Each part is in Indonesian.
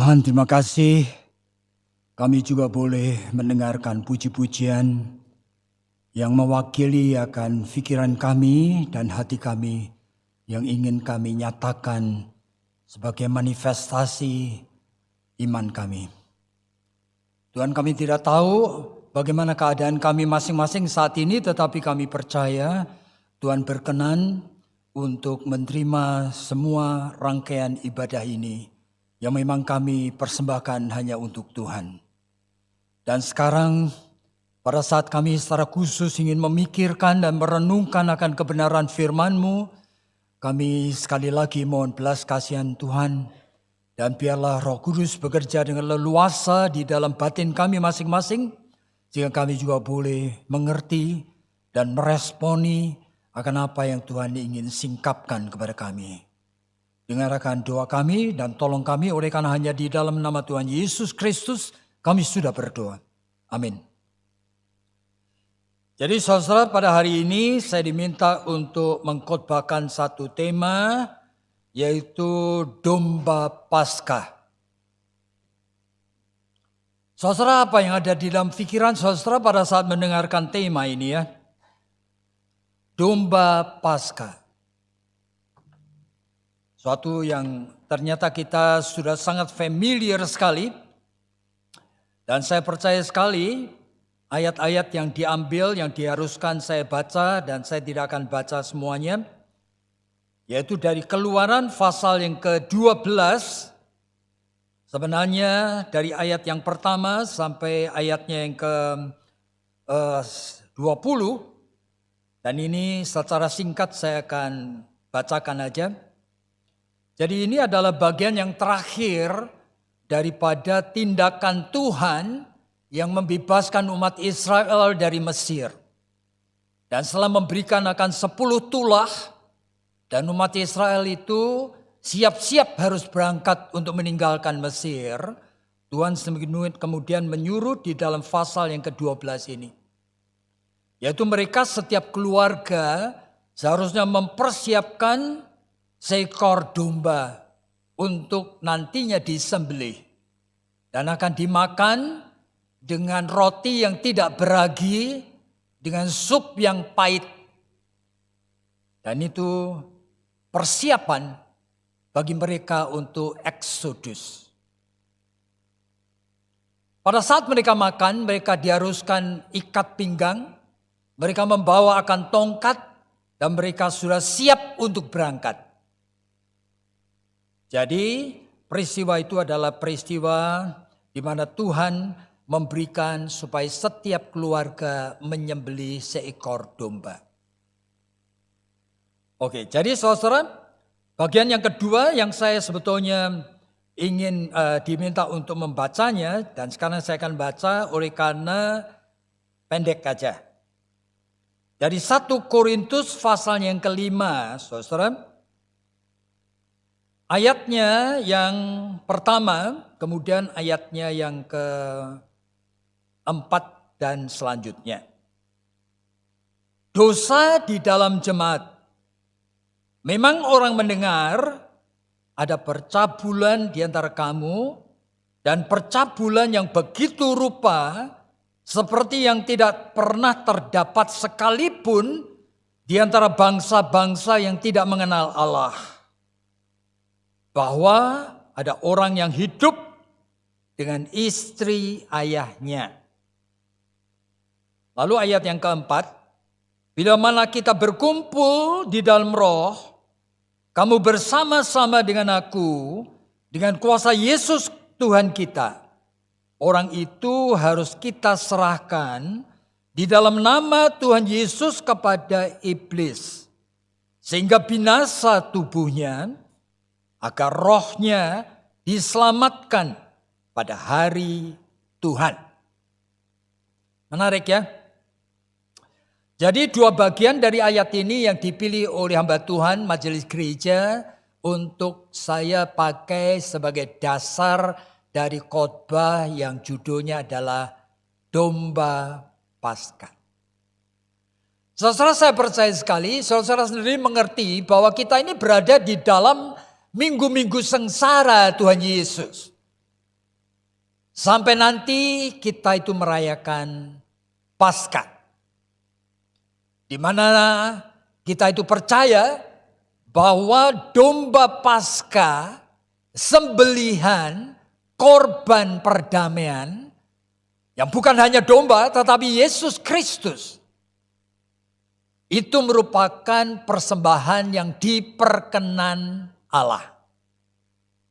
Tuhan, terima kasih kami juga boleh mendengarkan puji-pujian yang mewakili akan pikiran kami dan hati kami yang ingin kami nyatakan sebagai manifestasi iman kami. Tuhan, kami tidak tahu bagaimana keadaan kami masing-masing saat ini, tetapi kami percaya Tuhan berkenan untuk menerima semua rangkaian ibadah ini yang memang kami persembahkan hanya untuk Tuhan. Dan sekarang pada saat kami secara khusus ingin memikirkan dan merenungkan akan kebenaran firman-Mu, kami sekali lagi mohon belas kasihan Tuhan, dan biarlah Roh Kudus bekerja dengan leluasa di dalam batin kami masing-masing, sehingga kami juga boleh mengerti dan meresponi akan apa yang Tuhan ingin singkapkan kepada kami. Dengarkan doa kami dan tolong kami, oleh karena hanya di dalam nama Tuhan Yesus Kristus kami sudah berdoa. Amin. Jadi saudara, pada hari ini saya diminta untuk mengkhotbahkan satu tema, yaitu domba Paskah. Saudara, apa yang ada di dalam pikiran saudara pada saat mendengarkan tema ini ya? Domba Paskah. Suatu yang ternyata kita sudah sangat familiar sekali. Dan saya percaya sekali ayat-ayat yang diambil, yang diharuskan saya baca, dan saya tidak akan baca semuanya. Yaitu dari Keluaran pasal yang ke-12. Sebenarnya dari ayat yang pertama sampai ayatnya yang ke-20. Dan ini secara singkat saya akan bacakan aja. Jadi ini adalah bagian yang terakhir daripada tindakan Tuhan yang membebaskan umat Israel dari Mesir. Dan setelah memberikan akan 10 tulah, dan umat Israel itu siap-siap harus berangkat untuk meninggalkan Mesir, Tuhan kemudian menyuruh di dalam pasal yang ke-12 ini. Yaitu mereka setiap keluarga seharusnya mempersiapkan seekor domba untuk nantinya disembelih dan akan dimakan dengan roti yang tidak beragi, dengan sup yang pahit. Dan itu persiapan bagi mereka untuk eksodus. Pada saat mereka makan, mereka diharuskan ikat pinggang, mereka membawa akan tongkat, dan mereka sudah siap untuk berangkat. Jadi peristiwa itu adalah peristiwa di mana Tuhan memberikan supaya setiap keluarga menyembelih seekor domba. Oke, jadi saudara, bagian yang kedua yang saya sebetulnya ingin diminta untuk membacanya, dan sekarang saya akan baca oleh karena pendek aja. Dari 1 Korintus pasal yang ke-5, saudara. Ayatnya yang pertama, kemudian ayatnya yang ke-4 dan selanjutnya. Dosa di dalam jemaat. Memang orang mendengar ada percabulan di antara kamu, dan percabulan yang begitu rupa seperti yang tidak pernah terdapat sekalipun di antara bangsa-bangsa yang tidak mengenal Allah. Bahwa ada orang yang hidup dengan istri ayahnya. Lalu ayat yang keempat, bila mana kita berkumpul di dalam roh, kamu bersama-sama dengan aku, dengan kuasa Yesus Tuhan kita. Orang itu harus kita serahkan di dalam nama Tuhan Yesus kepada iblis. Sehingga binasa tubuhnya, agar rohnya diselamatkan pada hari Tuhan. Menarik ya. Jadi 2 bagian dari ayat ini yang dipilih oleh hamba Tuhan majelis gereja untuk saya pakai sebagai dasar dari khotbah yang judulnya adalah Domba Paskah. Saudara, saya percaya sekali, saudara sendiri mengerti bahwa kita ini berada di dalam minggu-minggu sengsara Tuhan Yesus. Sampai nanti kita itu merayakan Paskah. Di mana kita itu percaya bahwa domba Paskah, sembelihan, korban perdamaian, yang bukan hanya domba tetapi Yesus Kristus, itu merupakan persembahan yang diperkenan Allah.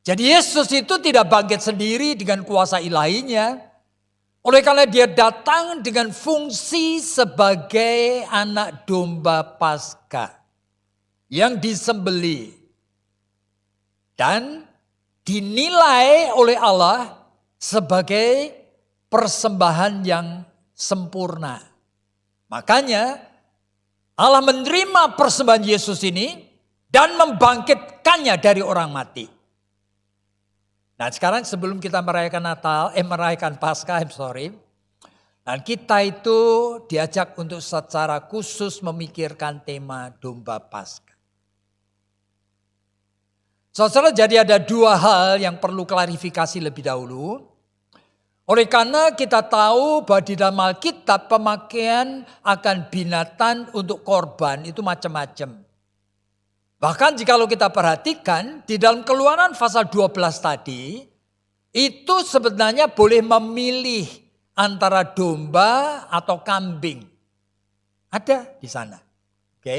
Jadi Yesus itu tidak bangkit sendiri dengan kuasa ilahinya. Oleh karena dia datang dengan fungsi sebagai anak domba Paskah yang disembelih. Dan dinilai oleh Allah sebagai persembahan yang sempurna. Makanya Allah menerima persembahan Yesus ini dan membangkitkannya dari orang mati. Nah sekarang sebelum kita merayakan Paskah, dan kita itu diajak untuk secara khusus memikirkan tema domba Paskah. Saudara, jadi ada dua hal yang perlu klarifikasi lebih dahulu. Oleh karena kita tahu bahwa di dalam Alkitab pemakaian akan binatang untuk korban itu macam-macam. Bahkan jikalau kita perhatikan di dalam Keluaran pasal 12 tadi, itu sebenarnya boleh memilih antara domba atau kambing. Ada di sana. Oke.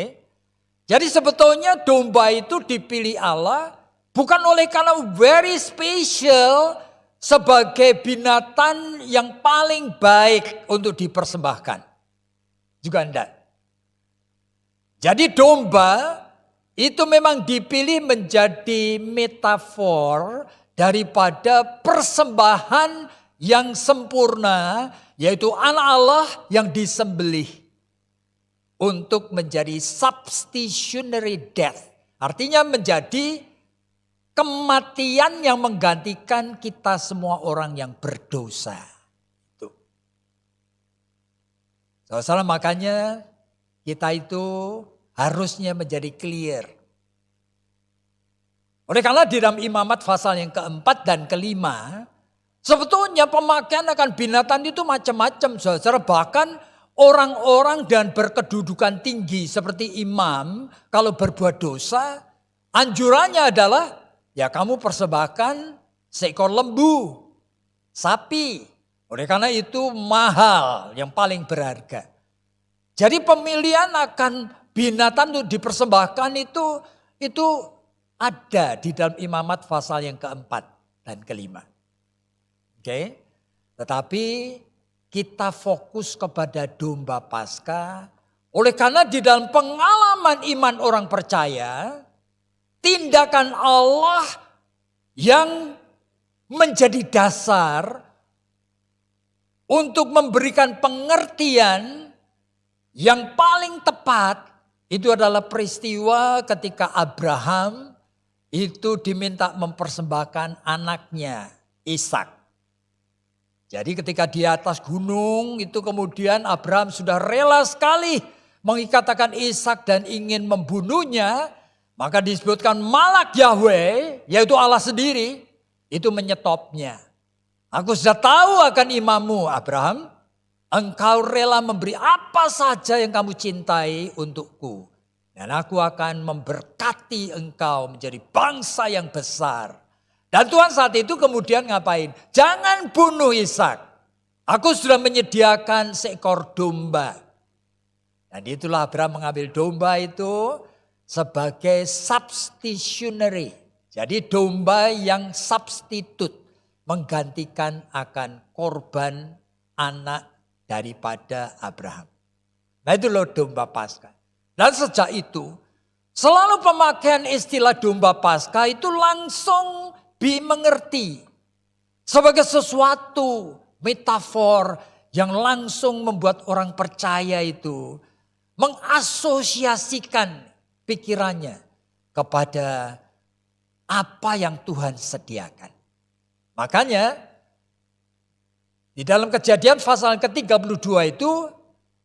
Jadi sebetulnya domba itu dipilih Allah bukan oleh karena very special sebagai binatang yang paling baik untuk dipersembahkan. Juga enggak. Jadi domba itu memang dipilih menjadi metafor daripada persembahan yang sempurna, yaitu anak Allah yang disembelih untuk menjadi substitutionary death. Artinya menjadi kematian yang menggantikan kita semua orang yang berdosa. Saudara, makanya kita itu harusnya menjadi clear. Oleh karena di dalam Imamat pasal yang keempat dan kelima, sebetulnya pemakaian akan binatang itu macam-macam, saudara. Bahkan orang-orang dan berkedudukan tinggi seperti imam, kalau berbuat dosa, anjurannya adalah ya kamu persembahkan seekor lembu, sapi. Oleh karena itu mahal, yang paling berharga. Jadi pemilihan akan binatang untuk dipersembahkan itu ada di dalam Imamat pasal yang keempat dan kelima. Oke. Tetapi kita fokus kepada domba Paskah. Oleh karena di dalam pengalaman iman orang percaya, tindakan Allah yang menjadi dasar untuk memberikan pengertian yang paling tepat itu adalah peristiwa ketika Abraham itu diminta mempersembahkan anaknya Ishak. Jadi ketika di atas gunung itu kemudian Abraham sudah rela sekali mengikatkan Ishak dan ingin membunuhnya. Maka disebutkan malak Yahweh, yaitu Allah sendiri, itu menyetopnya. Aku sudah tahu akan imanmu Abraham. Engkau rela memberi apa saja yang kamu cintai untukku. Dan aku akan memberkati engkau menjadi bangsa yang besar. Dan Tuhan saat itu kemudian ngapain? Jangan bunuh Ishak. Aku sudah menyediakan seekor domba. Dan itulah Abraham mengambil domba itu sebagai substitutionary. Jadi domba yang substitute. Menggantikan akan korban anak daripada Abraham. Nah itu loh domba Paskah. Dan sejak itu selalu pemakaian istilah domba Paskah itu langsung dimengerti sebagai sesuatu metafor yang langsung membuat orang percaya itu mengasosiasikan pikirannya kepada apa yang Tuhan sediakan. Makanya di dalam Kejadian pasal ke-32 itu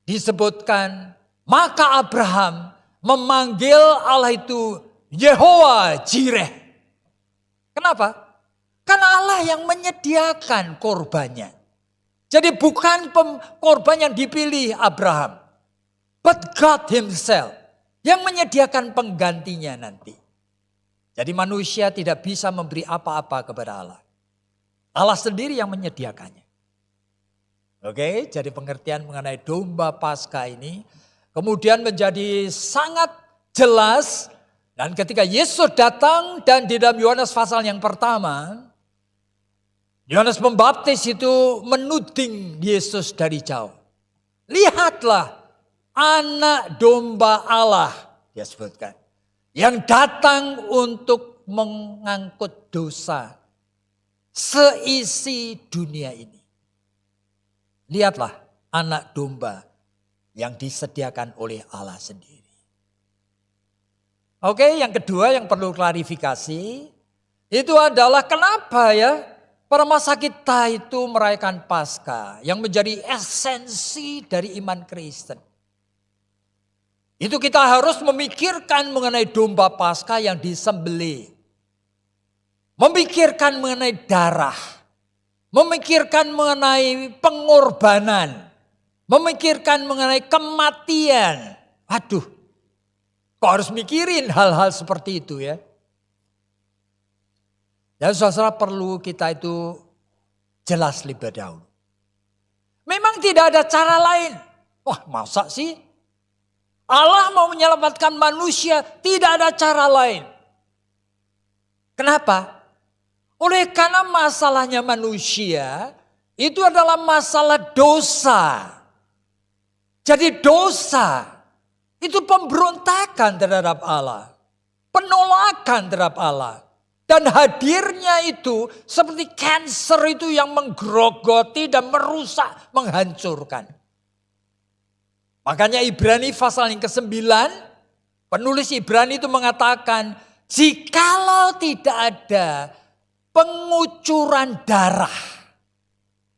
disebutkan, maka Abraham memanggil Allah itu Yehowa Jireh. Kenapa? Kan Allah yang menyediakan korbannya. Jadi bukan korban yang dipilih Abraham. But God himself yang menyediakan penggantinya nanti. Jadi manusia tidak bisa memberi apa-apa kepada Allah. Allah sendiri yang menyediakannya. Oke, jadi pengertian mengenai domba Paskah ini kemudian menjadi sangat jelas. Dan ketika Yesus datang dan di dalam Yohanes pasal yang pertama, Yohanes Pembaptis itu menuding Yesus dari jauh. Lihatlah anak domba Allah, dia sebutkan. Yang datang untuk mengangkut dosa seisi dunia ini. Lihatlah anak domba yang disediakan oleh Allah sendiri. Oke, yang kedua yang perlu klarifikasi, itu adalah kenapa ya pada masa kita itu merayakan Paskah yang menjadi esensi dari iman Kristen. Itu kita harus memikirkan mengenai domba Paskah yang disembelih. Memikirkan mengenai darah. Memikirkan mengenai pengorbanan. Memikirkan mengenai kematian. Aduh, kok harus mikirin hal-hal seperti itu ya. Dan saudara perlu kita itu jelas lebih dahulu. Memang tidak ada cara lain. Wah, masa sih? Allah mau menyelamatkan manusia, tidak ada cara lain. Kenapa? Oleh karena masalahnya manusia itu adalah masalah dosa. Jadi dosa itu pemberontakan terhadap Allah. Penolakan terhadap Allah. Dan hadirnya itu seperti kanker itu yang menggerogoti dan merusak, menghancurkan. Makanya Ibrani pasal yang ke-9, penulis Ibrani itu mengatakan, jikalau tidak ada pengucuran darah,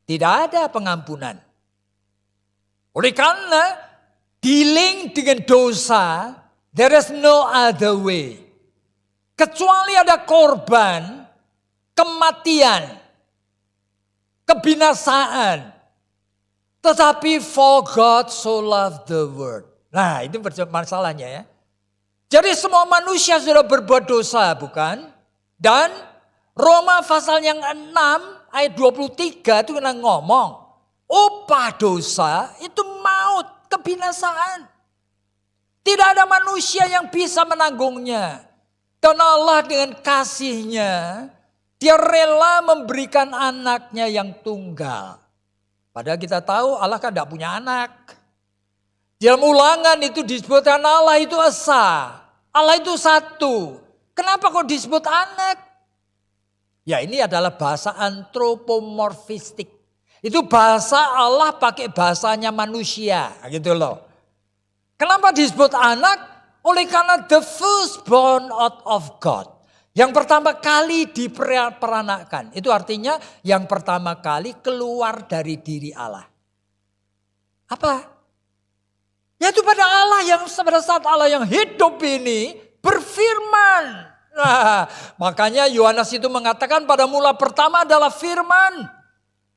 tidak ada pengampunan. Oleh karena dealing dengan dosa, there is no other way. Kecuali ada korban, kematian, kebinasaan. Tetapi for God so loved the world. Nah itu masalahnya ya. Jadi semua manusia sudah berbuat dosa bukan? Dan Roma pasal yang 6 ayat 23 itu kena ngomong. Upah dosa itu maut, kebinasaan. Tidak ada manusia yang bisa menanggungnya. Dan Allah dengan kasihnya, dia rela memberikan anaknya yang tunggal. Padahal kita tahu Allah kan tidak punya anak. Dalam Ulangan itu disebutkan Allah itu esa. Allah itu satu. Kenapa kok disebut anak? Ya ini adalah bahasa antropomorfistik. Itu bahasa Allah pakai bahasanya manusia. Gitu loh. Kenapa disebut anak? Oleh karena the firstborn out of God. Yang pertama kali diperanakkan. Itu artinya yang pertama kali keluar dari diri Allah. Apa? Yaitu pada Allah yang pada saat Allah yang hidup ini berfirman. Nah, makanya Yohanes itu mengatakan pada mula pertama adalah firman.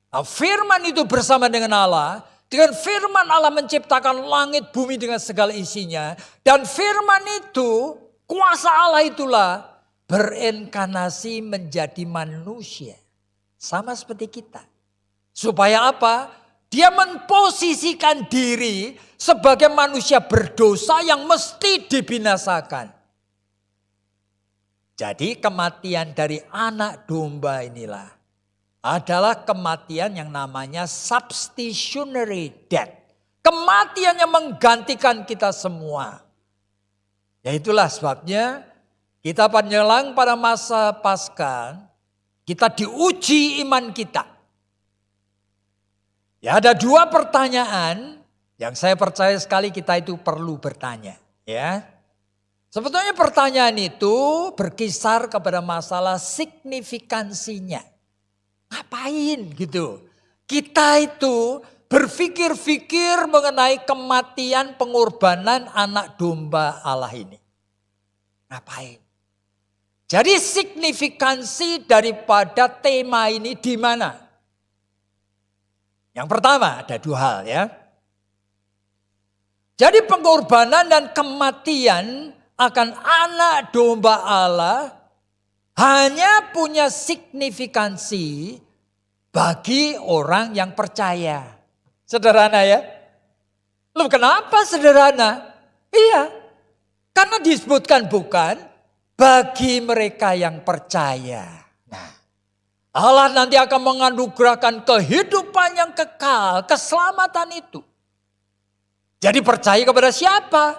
Nah, firman itu bersama dengan Allah. Dengan firman Allah menciptakan langit bumi dengan segala isinya. Dan firman itu, kuasa Allah itulah berinkarnasi menjadi manusia. Sama seperti kita. Supaya apa? Dia memposisikan diri sebagai manusia berdosa yang mesti dibinasakan. Jadi kematian dari anak domba inilah adalah kematian yang namanya substitutionary death. Kematian yang menggantikan kita semua. Ya itulah sebabnya kita menjelang pada masa Paskah, kita diuji iman kita. Ya ada dua pertanyaan yang saya percaya sekali kita itu perlu bertanya. Ya, sebetulnya pertanyaan itu berkisar kepada masalah signifikansinya. Ngapain gitu? Kita itu berpikir-pikir mengenai kematian pengorbanan anak domba Allah ini. Ngapain? Jadi signifikansi daripada tema ini di mana? Yang pertama ada dua hal ya. Jadi pengorbanan dan kematian akan anak domba Allah hanya punya signifikansi bagi orang yang percaya. Sederhana ya. Loh kenapa sederhana? Iya, karena disebutkan bukan bagi mereka yang percaya. Nah, Allah nanti akan menganugerahkan kehidupan yang kekal, keselamatan itu. Jadi percaya kepada siapa?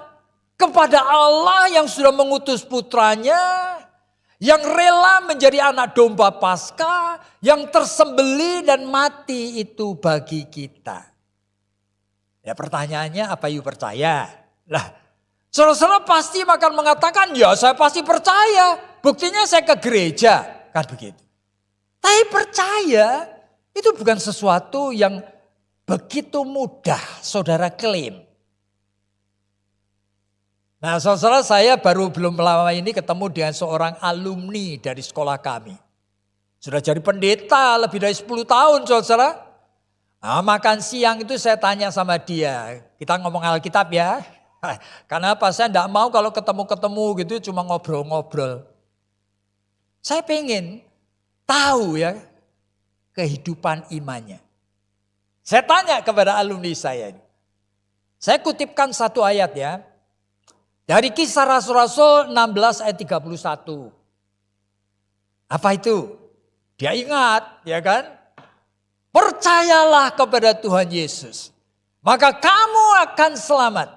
Kepada Allah yang sudah mengutus putranya, yang rela menjadi anak domba Paskah, yang tersembelih dan mati itu bagi kita. Ya pertanyaannya apa you percaya? Lah, saudara-saudara pasti akan mengatakan ya saya pasti percaya. Buktinya saya ke gereja. Kan begitu. Tapi percaya itu bukan sesuatu yang begitu mudah saudara klaim. Nah saudara saya baru belum lama ini ketemu dengan seorang alumni dari sekolah kami. Sudah jadi pendeta lebih dari 10 tahun saudara. Nah, makan siang itu saya tanya sama dia. Kita ngomong Alkitab ya. Karena apa saya tidak mau kalau ketemu-ketemu gitu cuma ngobrol-ngobrol. Saya pengen tahu ya kehidupan imannya. Saya tanya kepada alumni saya. Saya kutipkan satu ayat ya. Dari Kisah Rasul-Rasul 16 ayat 31. Apa itu? Dia ingat ya kan? Percayalah kepada Tuhan Yesus. Maka kamu akan selamat.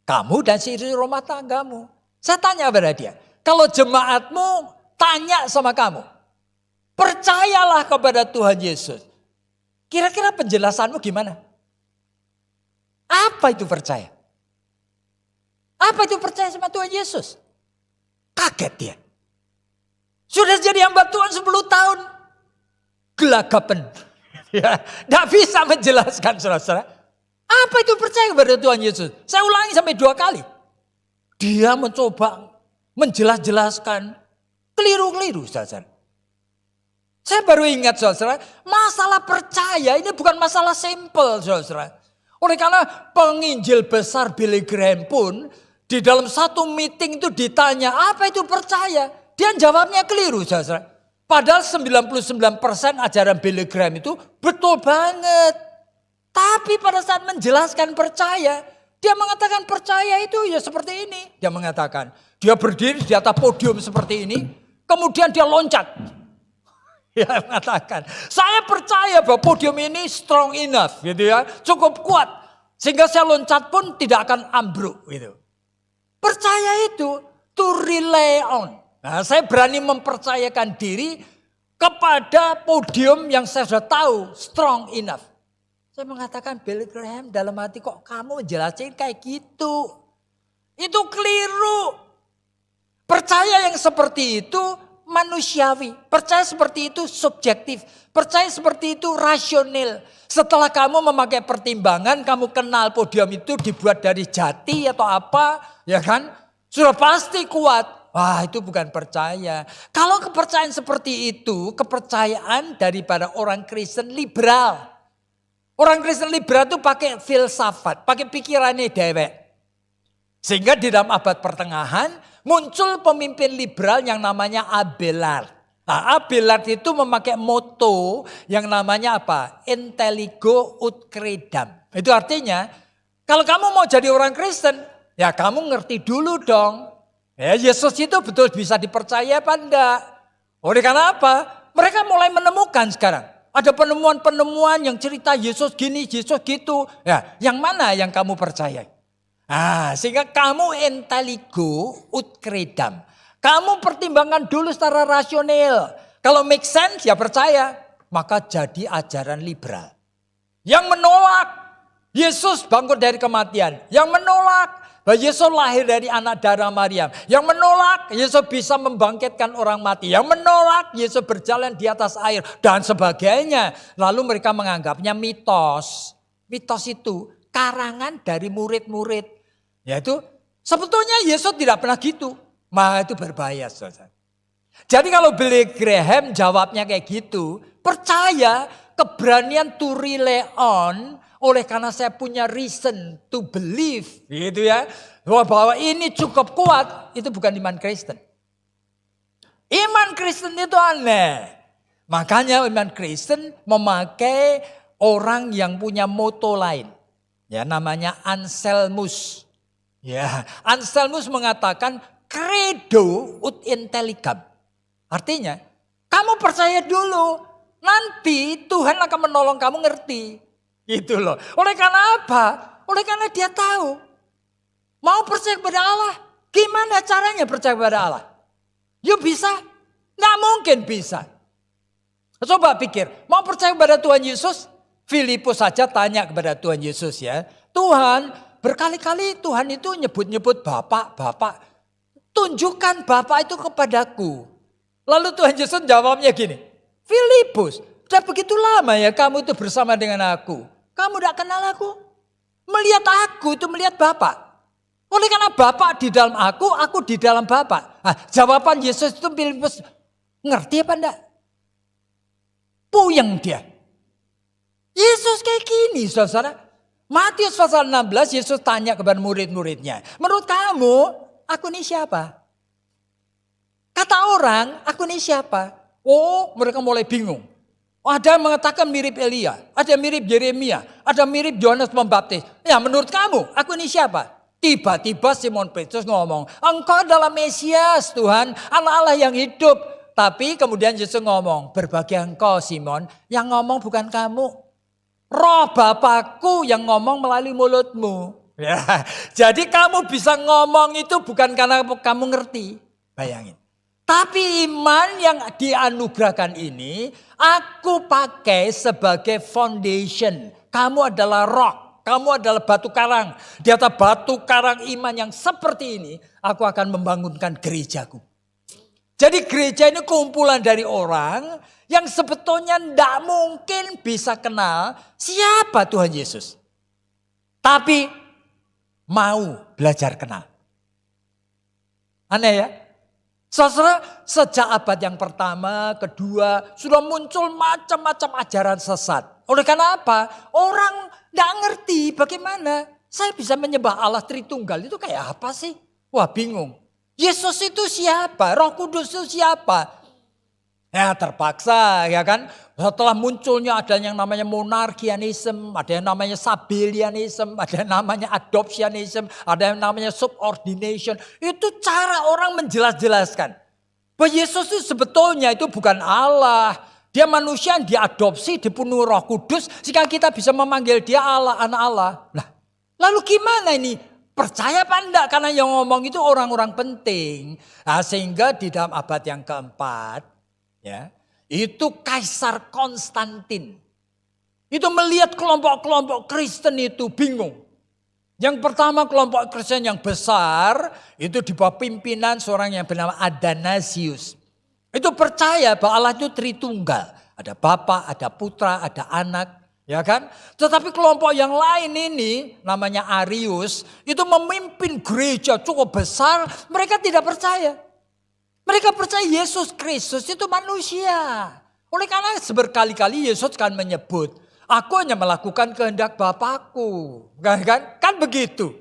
Kamu dan seisi rumah tanggamu. Saya tanya kepada dia. Kalau jemaatmu tanya sama kamu. Percayalah kepada Tuhan Yesus. Kira-kira penjelasanmu gimana? Apa itu percaya? Apa itu percaya sama Tuhan Yesus? Kaget dia. Sudah jadi hamba Tuhan 10 tahun. Gelagapan. Ya, tidak bisa menjelaskan saudara-saudara. Apa itu percaya kepada Tuhan Yesus? Saya ulangi sampai 2 kali. Dia mencoba menjelaskan keliru-keliru saudara. Saya baru ingat saudara, masalah percaya ini bukan masalah simpel saudara. Oleh karena penginjil besar Billy Graham pun di dalam satu meeting itu ditanya apa itu percaya. Dia jawabnya keliru saudara. Padahal 99% ajaran Billy Graham itu betul banget. Tapi pada saat menjelaskan percaya, dia mengatakan percaya itu ya seperti ini. Dia mengatakan, dia berdiri di atas podium seperti ini, kemudian dia loncat. Dia mengatakan, saya percaya bahwa podium ini strong enough, gitu ya, cukup kuat. Sehingga saya loncat pun tidak akan ambruk, gitu. Percaya itu to rely on. Nah, saya berani mempercayakan diri kepada podium yang saya sudah tahu strong enough. Saya mengatakan Billy Graham dalam hati kok kamu jelasin kayak gitu. Itu keliru. Percaya yang seperti itu manusiawi. Percaya seperti itu subjektif. Percaya seperti itu rasional. Setelah kamu memakai pertimbangan, kamu kenal podium itu dibuat dari jati atau apa, ya kan? Sudah pasti kuat. Wah, itu bukan percaya. Kalau kepercayaan seperti itu, kepercayaan daripada orang Kristen liberal. Orang Kristen liberal itu pakai filsafat, pakai pikirannya dewek. Sehingga di dalam abad pertengahan muncul pemimpin liberal yang namanya Abelard. Nah, Abelard itu memakai moto yang namanya apa? Intelligo ut credam. Itu artinya kalau kamu mau jadi orang Kristen, ya kamu ngerti dulu dong. Ya, Yesus itu betul bisa dipercaya apa enggak? Oleh karena apa? Mereka mulai menemukan sekarang. Ada penemuan-penemuan yang cerita Yesus gini, Yesus gitu. Ya, yang mana yang kamu percaya? Ah, sehingga kamu intelligo ut credam. Kamu pertimbangkan dulu secara rasional. Kalau make sense ya percaya. Maka jadi ajaran liberal. Yang menolak Yesus bangkit dari kematian. Yang menolak bahwa Yesus lahir dari anak darah Maryam. Yang menolak Yesus bisa membangkitkan orang mati. Yang menolak Yesus berjalan di atas air. Dan sebagainya. Lalu mereka menganggapnya mitos. Mitos itu karangan dari murid-murid. Yaitu sebetulnya Yesus tidak pernah gitu. Itu berbahaya, saudara. Jadi kalau Billy Graham jawabnya kayak gitu, percaya keberanian to rely on, oleh karena saya punya reason to believe, gitu ya, bahwa ini cukup kuat, itu bukan iman Kristen. Iman Kristen itu aneh. Makanya iman Kristen memakai orang yang punya moto lain. Ya, namanya Anselmus. Ya, Anselmus mengatakan credo ut intelligam. Artinya, kamu percaya dulu, nanti Tuhan akan menolong kamu ngerti. Gitu loh. Oleh karena apa? Oleh karena dia tahu. Mau percaya kepada Allah, gimana caranya percaya kepada Allah? Yuk bisa? Nggak mungkin bisa. Coba pikir, mau percaya kepada Tuhan Yesus? Filipus saja tanya kepada Tuhan Yesus ya. Tuhan, berkali-kali Tuhan itu nyebut-nyebut Bapak, Bapak. Tunjukkan Bapak itu kepadaku. Lalu Tuhan Yesus jawabnya gini, Filipus, sudah begitu lama ya kamu itu bersama dengan aku. Kamu tidak kenal aku. Melihat aku itu melihat Bapak. Oleh karena Bapak di dalam aku di dalam Bapak. Nah, jawaban Yesus itu Filipus ngerti apa enggak? Puyeng dia. Yesus kayak gini, saudara. Matius pasal 16, Yesus tanya kepada murid-muridnya. Menurut kamu, aku ini siapa? Kata orang, aku ini siapa? Oh, mereka mulai bingung. Ada yang mengatakan mirip Elia, ada yang mirip Yeremia, ada yang mirip Yohanes Pembaptis. Ya, menurut kamu, aku ini siapa? Tiba-tiba Simon Petrus ngomong, engkau adalah Mesias Tuhan, anak Allah yang hidup. Tapi kemudian Yesus ngomong, berbahagia engkau Simon, yang ngomong bukan kamu. Roh Bapakku yang ngomong melalui mulutmu. Ya, jadi kamu bisa ngomong itu bukan karena kamu ngerti. Bayangin. Tapi iman yang dianugerahkan ini, aku pakai sebagai foundation. Kamu adalah rock, kamu adalah batu karang. Di atas batu karang iman yang seperti ini, aku akan membangunkan gerejaku. Jadi gereja ini kumpulan dari orang yang sebetulnya tidak mungkin bisa kenal siapa Tuhan Yesus. Tapi mau belajar kenal. Aneh ya? Saudara, sejak abad yang pertama, kedua, sudah muncul macam-macam ajaran sesat. Oleh karena apa? Orang tidak ngerti bagaimana saya bisa menyembah Allah Tritunggal. Itu kayak apa sih? Wah, bingung. Yesus itu siapa? Roh Kudus itu siapa? Ya terpaksa ya kan. Setelah munculnya ada yang namanya monarkianism, ada yang namanya sabellianism, ada yang namanya adoptionism, ada yang namanya subordination. Itu cara orang menjelaskan. Bahwa Yesus itu sebetulnya itu bukan Allah. Dia manusia yang diadopsi, dipenuhi Roh Kudus sehingga kita bisa memanggil dia Allah, anak Allah. Nah, lalu gimana ini? Percaya apa enggak? Karena yang ngomong itu orang-orang penting. Nah, sehingga di dalam abad yang keempat, ya, itu Kaisar Konstantin. Itu melihat kelompok-kelompok Kristen itu bingung. Yang pertama kelompok Kristen yang besar, itu di bawah pimpinan seorang yang bernama Athanasius. Itu percaya bahwa Allah itu Tritunggal. Ada Bapa, ada Putra, ada Anak. Ya kan? Tetapi kelompok yang lain ini namanya Arius itu memimpin gereja cukup besar, mereka tidak percaya. Mereka percaya Yesus Kristus itu manusia. Oleh karena berkali-kali Yesus kan menyebut, aku hanya melakukan kehendak Bapakku. Kan begitu.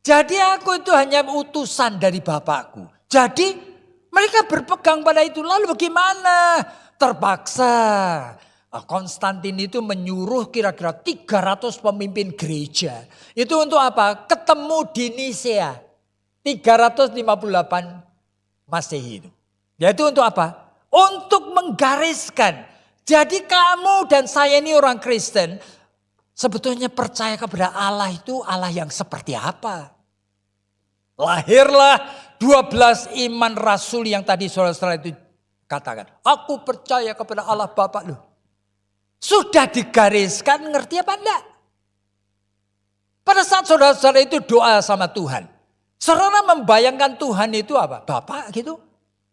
Jadi aku itu hanya utusan dari Bapakku. Jadi mereka berpegang pada itu. Lalu bagaimana? Terpaksa. Konstantin itu menyuruh kira-kira 300 pemimpin gereja. Itu untuk apa? Ketemu di Nisea. 358 Masehi itu. Yaitu untuk apa? Untuk menggariskan. Jadi kamu dan saya ini orang Kristen. Sebetulnya percaya kepada Allah itu Allah yang seperti apa? Lahirlah 12 iman rasul yang tadi saudara-saudara itu katakan. Aku percaya kepada Allah Bapa. Loh. Sudah digariskan, ngerti apa enggak? Pada saat saudara-saudara itu doa sama Tuhan. Saudara membayangkan Tuhan itu apa? Bapak gitu?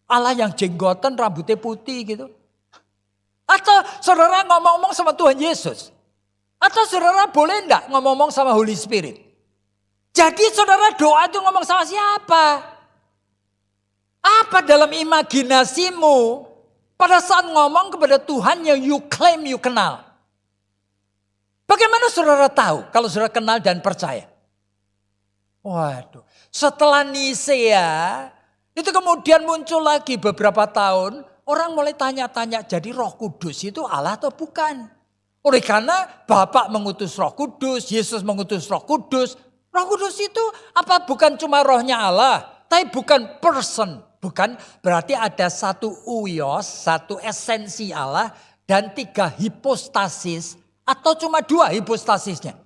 Allah yang jenggotan, rambutnya putih gitu? Atau saudara ngomong-ngomong sama Tuhan Yesus? Atau saudara boleh enggak ngomong-ngomong sama Holy Spirit? Jadi saudara doa itu ngomong sama siapa? Apa dalam imajinasimu pada saat ngomong kepada Tuhan yang you claim you kenal? Bagaimana saudara tahu kalau saudara kenal dan percaya? Waduh, setelah Nisea, itu kemudian muncul lagi beberapa tahun, orang mulai tanya-tanya, jadi Roh Kudus itu Allah atau bukan? Oleh karena Bapa mengutus Roh Kudus, Yesus mengutus Roh Kudus. Roh Kudus itu apa bukan cuma rohnya Allah, tapi bukan person. Bukan berarti ada satu uios, satu esensi Allah, dan 3 hipostasis, atau cuma 2 hipostasisnya.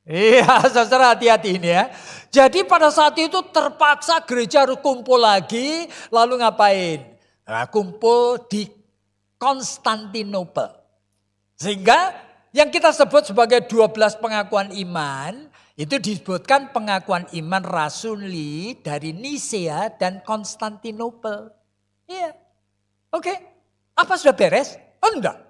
Iya, saudara hati-hati ini ya. Jadi pada saat itu terpaksa gereja harus kumpul lagi. Lalu ngapain? Nah, kumpul di Konstantinopel. Sehingga yang kita sebut sebagai 12 pengakuan iman. Itu disebutkan pengakuan iman rasuli dari Nisea dan Konstantinopel. Iya. Oke. Apa sudah beres? Enggak.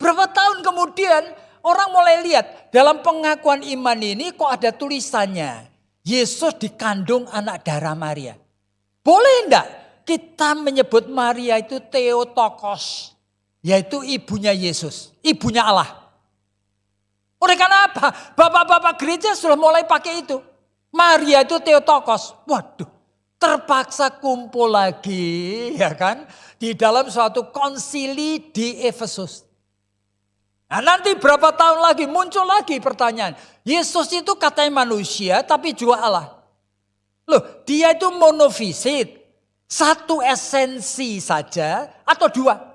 Berapa tahun kemudian orang mulai lihat dalam pengakuan iman ini kok ada tulisannya. Yesus dikandung anak darah Maria. Boleh enggak kita menyebut Maria itu Theotokos. Yaitu ibunya Yesus. Ibunya Allah. Oleh karena apa? Bapak-bapak gereja sudah mulai pakai itu. Maria itu Theotokos. Waduh. Terpaksa kumpul lagi ya kan. Di dalam suatu konsili di Efesus. Nah nanti berapa tahun lagi muncul lagi pertanyaan. Yesus itu katanya manusia tapi juga Allah. Loh dia itu monofisit. Satu esensi saja atau 2?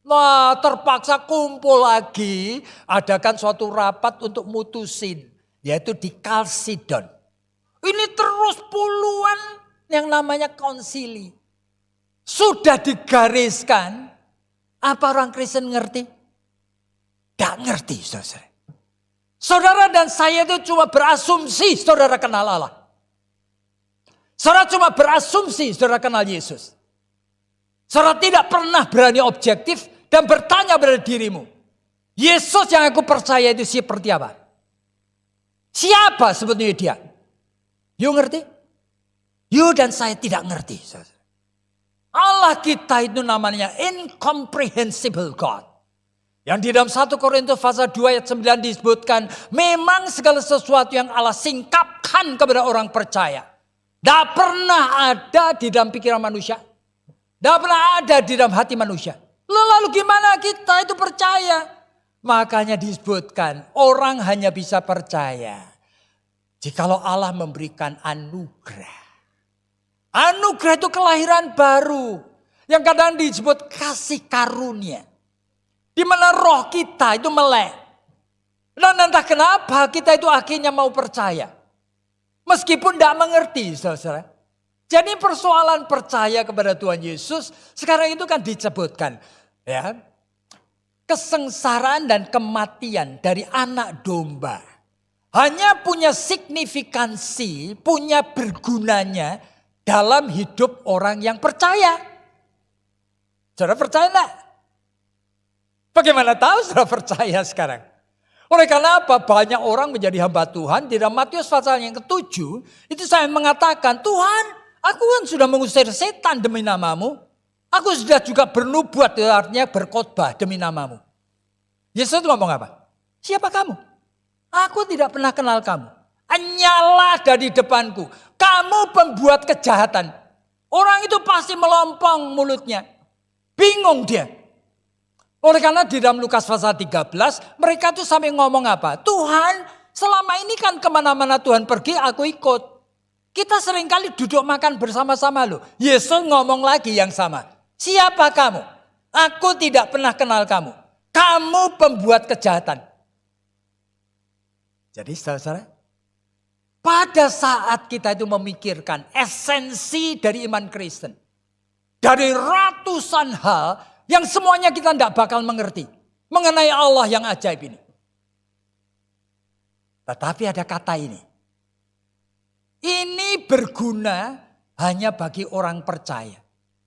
Nah terpaksa kumpul lagi. Adakan suatu rapat untuk mutusin. Yaitu di Kalsidon. Ini terus puluhan yang namanya konsili. Sudah digariskan. Apa orang Kristen ngerti? Tidak ngerti saudara. Saudara dan saya itu cuma berasumsi saudara kenal Allah. Saudara cuma berasumsi saudara kenal Yesus. Saudara tidak pernah berani objektif dan bertanya pada dirimu. Yesus yang aku percaya itu seperti apa? Siapa sebetulnya dia? You ngerti? You dan saya tidak ngerti. Saudara. Allah kita itu namanya incomprehensible God. Yang di dalam 1 Korintus pasal 2 ayat 9 disebutkan. Memang segala sesuatu yang Allah singkapkan kepada orang percaya. Tidak pernah ada di dalam pikiran manusia. Tidak pernah ada di dalam hati manusia. Lalu gimana kita itu percaya? Makanya disebutkan orang hanya bisa percaya. Jikalau Allah memberikan anugerah. Anugerah itu kelahiran baru. Yang kadang disebut kasih karunia. Di mana roh kita itu melek. Dan entah kenapa kita itu akhirnya mau percaya. Meskipun tidak mengerti saudara. Jadi persoalan percaya kepada Tuhan Yesus. Sekarang itu kan disebutkan. Ya, kesengsaraan dan kematian dari anak domba. Hanya punya signifikansi, punya bergunanya dalam hidup orang yang percaya. Saudara percaya enggak? Bagaimana tahu saudara percaya sekarang? Oleh karena apa? Banyak orang menjadi hamba Tuhan. Di dalam Matius pasal yang ke-7. Itu saya mengatakan, Tuhan aku kan sudah mengusir setan demi namamu. Aku sudah juga bernubuat, artinya berkhotbah demi namamu. Yesus ngomong apa? Siapa kamu? Aku tidak pernah kenal kamu. Nyala dari depanku. Kamu pembuat kejahatan. Orang itu pasti melompong mulutnya. Bingung dia. Oleh karena di dalam Lukas pasal 13, mereka tuh sampai ngomong apa? Tuhan, selama ini kan kemana-mana Tuhan pergi, aku ikut. Kita seringkali duduk makan bersama-sama loh. Yesus ngomong lagi yang sama. Siapa kamu? Aku tidak pernah kenal kamu. Kamu pembuat kejahatan. Jadi saudara, pada saat kita itu memikirkan esensi dari iman Kristen. Dari ratusan hal yang semuanya kita tidak bakal mengerti. Mengenai Allah yang ajaib ini. Tetapi ada kata ini. Ini berguna hanya bagi orang percaya.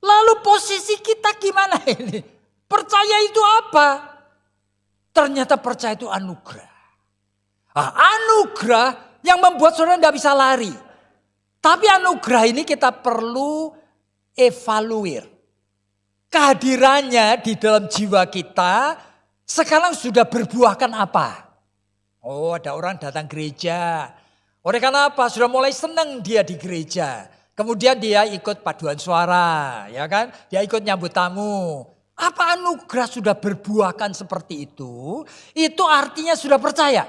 Lalu posisi kita gimana ini? Percaya itu apa? Ternyata percaya itu anugerah. Anugerah yang membuat saudara tidak bisa lari. Tapi anugerah ini kita perlu evaluir. Kehadirannya di dalam jiwa kita sekarang sudah berbuahkan apa? Oh, ada orang datang gereja. Oleh karena apa? Sudah mulai senang dia di gereja. Kemudian dia ikut paduan suara, ya kan? Dia ikut nyambut tamu. Apa anugerah sudah berbuahkan seperti itu? Itu artinya sudah percaya.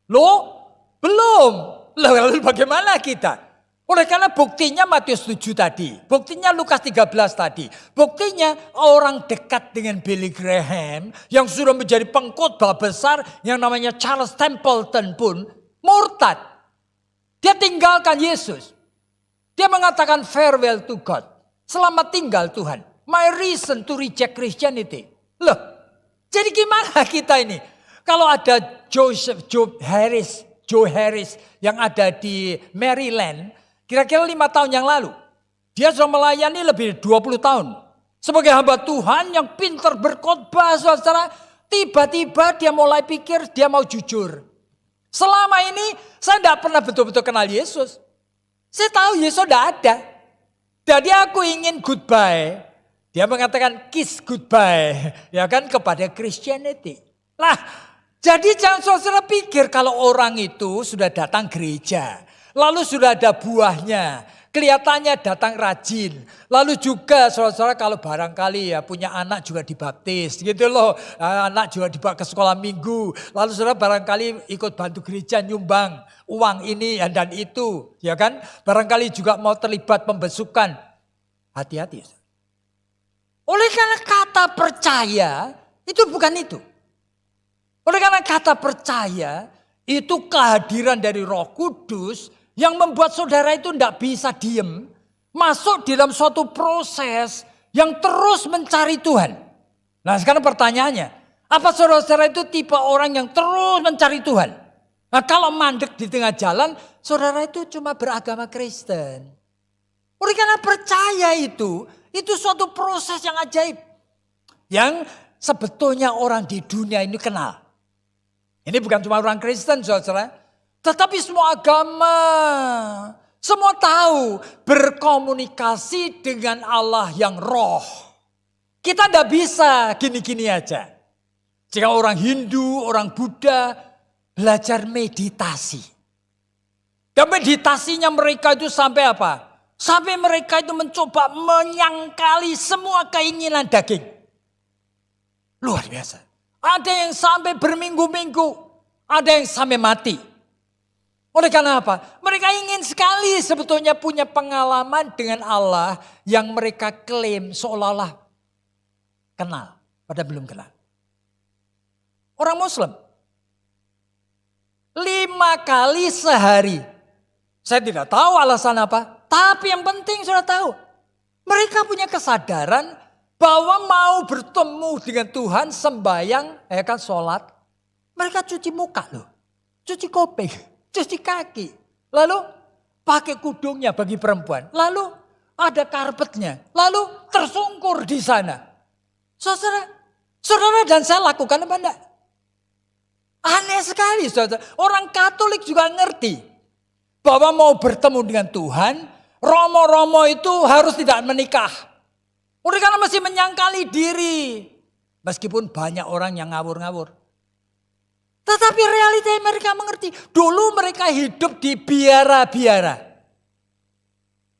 Loh, belum. Lalu bagaimana kita? Oleh karena buktinya Matius 7 tadi. Buktinya Lukas 13 tadi. Buktinya orang dekat dengan Billy Graham yang sudah menjadi pengkhotbah besar yang namanya Charles Templeton pun murtad. Dia tinggalkan Yesus. Dia mengatakan farewell to God. Selamat tinggal Tuhan. My reason to reject Christianity. Loh, jadi gimana kita ini? Kalau ada Joe Harris yang ada di Maryland, kira-kira 5 tahun yang lalu, dia sudah melayani lebih dari 20 tahun. Sebagai hamba Tuhan yang pintar berkhotbah, saudara, tiba-tiba dia mulai pikir dia mau jujur. Selama ini saya tidak pernah betul-betul kenal Yesus. Saya tahu Yesus tidak ada. Jadi aku ingin goodbye. Dia mengatakan kiss goodbye, ya kan, kepada Christianity. Lah, jadi jangan saudara pikir kalau orang itu sudah datang gereja, lalu sudah ada buahnya, kelihatannya datang rajin. Lalu juga saudara kalau barangkali ya punya anak juga dibaptis gitu loh. Anak juga dibawa ke sekolah minggu. Lalu saudara barangkali ikut bantu gereja nyumbang uang ini dan itu. Ya kan, barangkali juga mau terlibat pembesukan. Hati-hati. Oleh karena kata percaya itu bukan itu. Oleh karena kata percaya itu kehadiran dari Roh Kudus yang membuat saudara itu tidak bisa diem. Masuk dalam suatu proses yang terus mencari Tuhan. Nah sekarang pertanyaannya. Apa saudara-saudara itu tipe orang yang terus mencari Tuhan? Nah kalau mandek di tengah jalan. Saudara itu cuma beragama Kristen. Oleh karena percaya itu suatu proses yang ajaib. Yang sebetulnya orang di dunia ini kenal. Ini bukan cuma orang Kristen saudara. Tetapi semua agama, semua tahu berkomunikasi dengan Allah yang roh. Kita tidak bisa gini-gini aja. Jika orang Hindu, orang Buddha belajar meditasi. Dan meditasinya mereka itu sampai apa? Sampai mereka itu mencoba menyangkali semua keinginan daging. Luar biasa. Ada yang sampai berminggu-minggu, ada yang sampai mati. Oleh karena apa? Mereka ingin sekali sebetulnya punya pengalaman dengan Allah yang mereka klaim seolah-olah kenal, padahal belum kenal. Orang Muslim 5 kali sehari. Saya tidak tahu alasan apa, tapi yang penting sudah tahu. Mereka punya kesadaran bahwa mau bertemu dengan Tuhan, sembahyang, kan sholat. Mereka cuci muka loh, cuci kuping. Cuci kaki. Lalu pakai kudungnya bagi perempuan. Lalu ada karpetnya. Lalu tersungkur di sana. Saudara dan saya lakukan apa enggak? Aneh sekali saudara. Orang Katolik juga ngerti. Bahwa mau bertemu dengan Tuhan. Romo-romo itu harus tidak menikah. Udah karena masih menyangkali diri. Meskipun banyak orang yang ngawur-ngawur. Tetapi realita mereka mengerti. Dulu mereka hidup di biara-biara.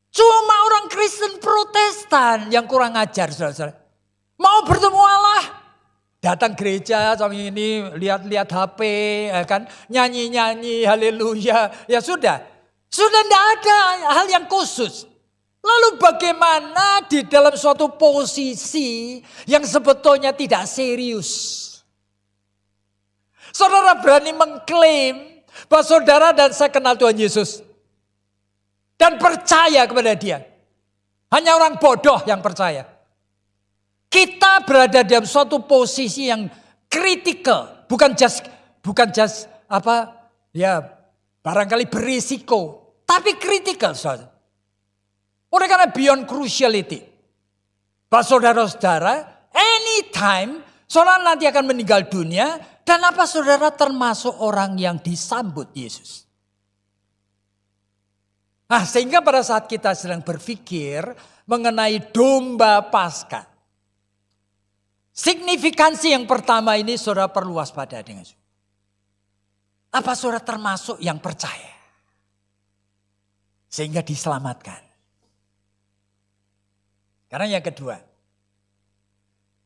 Cuma orang Kristen Protestan yang kurang ajar. Saudara. Mau bertemu Allah. Datang gereja sambil ini lihat-lihat HP. Ya kan? Nyanyi-nyanyi haleluya. Ya sudah. Sudah tidak ada hal yang khusus. Lalu bagaimana di dalam suatu posisi yang sebetulnya tidak serius. Saudara berani mengklaim bahwa saudara dan saya kenal Tuhan Yesus. Dan percaya kepada dia. Hanya orang bodoh yang percaya. Kita berada dalam suatu posisi yang kritikal. Bukan just barangkali berisiko. Tapi kritikal saudara. Oleh karena beyond cruciality. Bahwa saudara-saudara anytime saudara nanti akan meninggal dunia. Dan apa saudara termasuk orang yang disambut Yesus? Nah sehingga pada saat kita sedang berpikir mengenai domba Paskah. Signifikansi yang pertama ini saudara perlu waspada dengan sungguh. Apa saudara termasuk yang percaya? Sehingga diselamatkan. Karena yang kedua.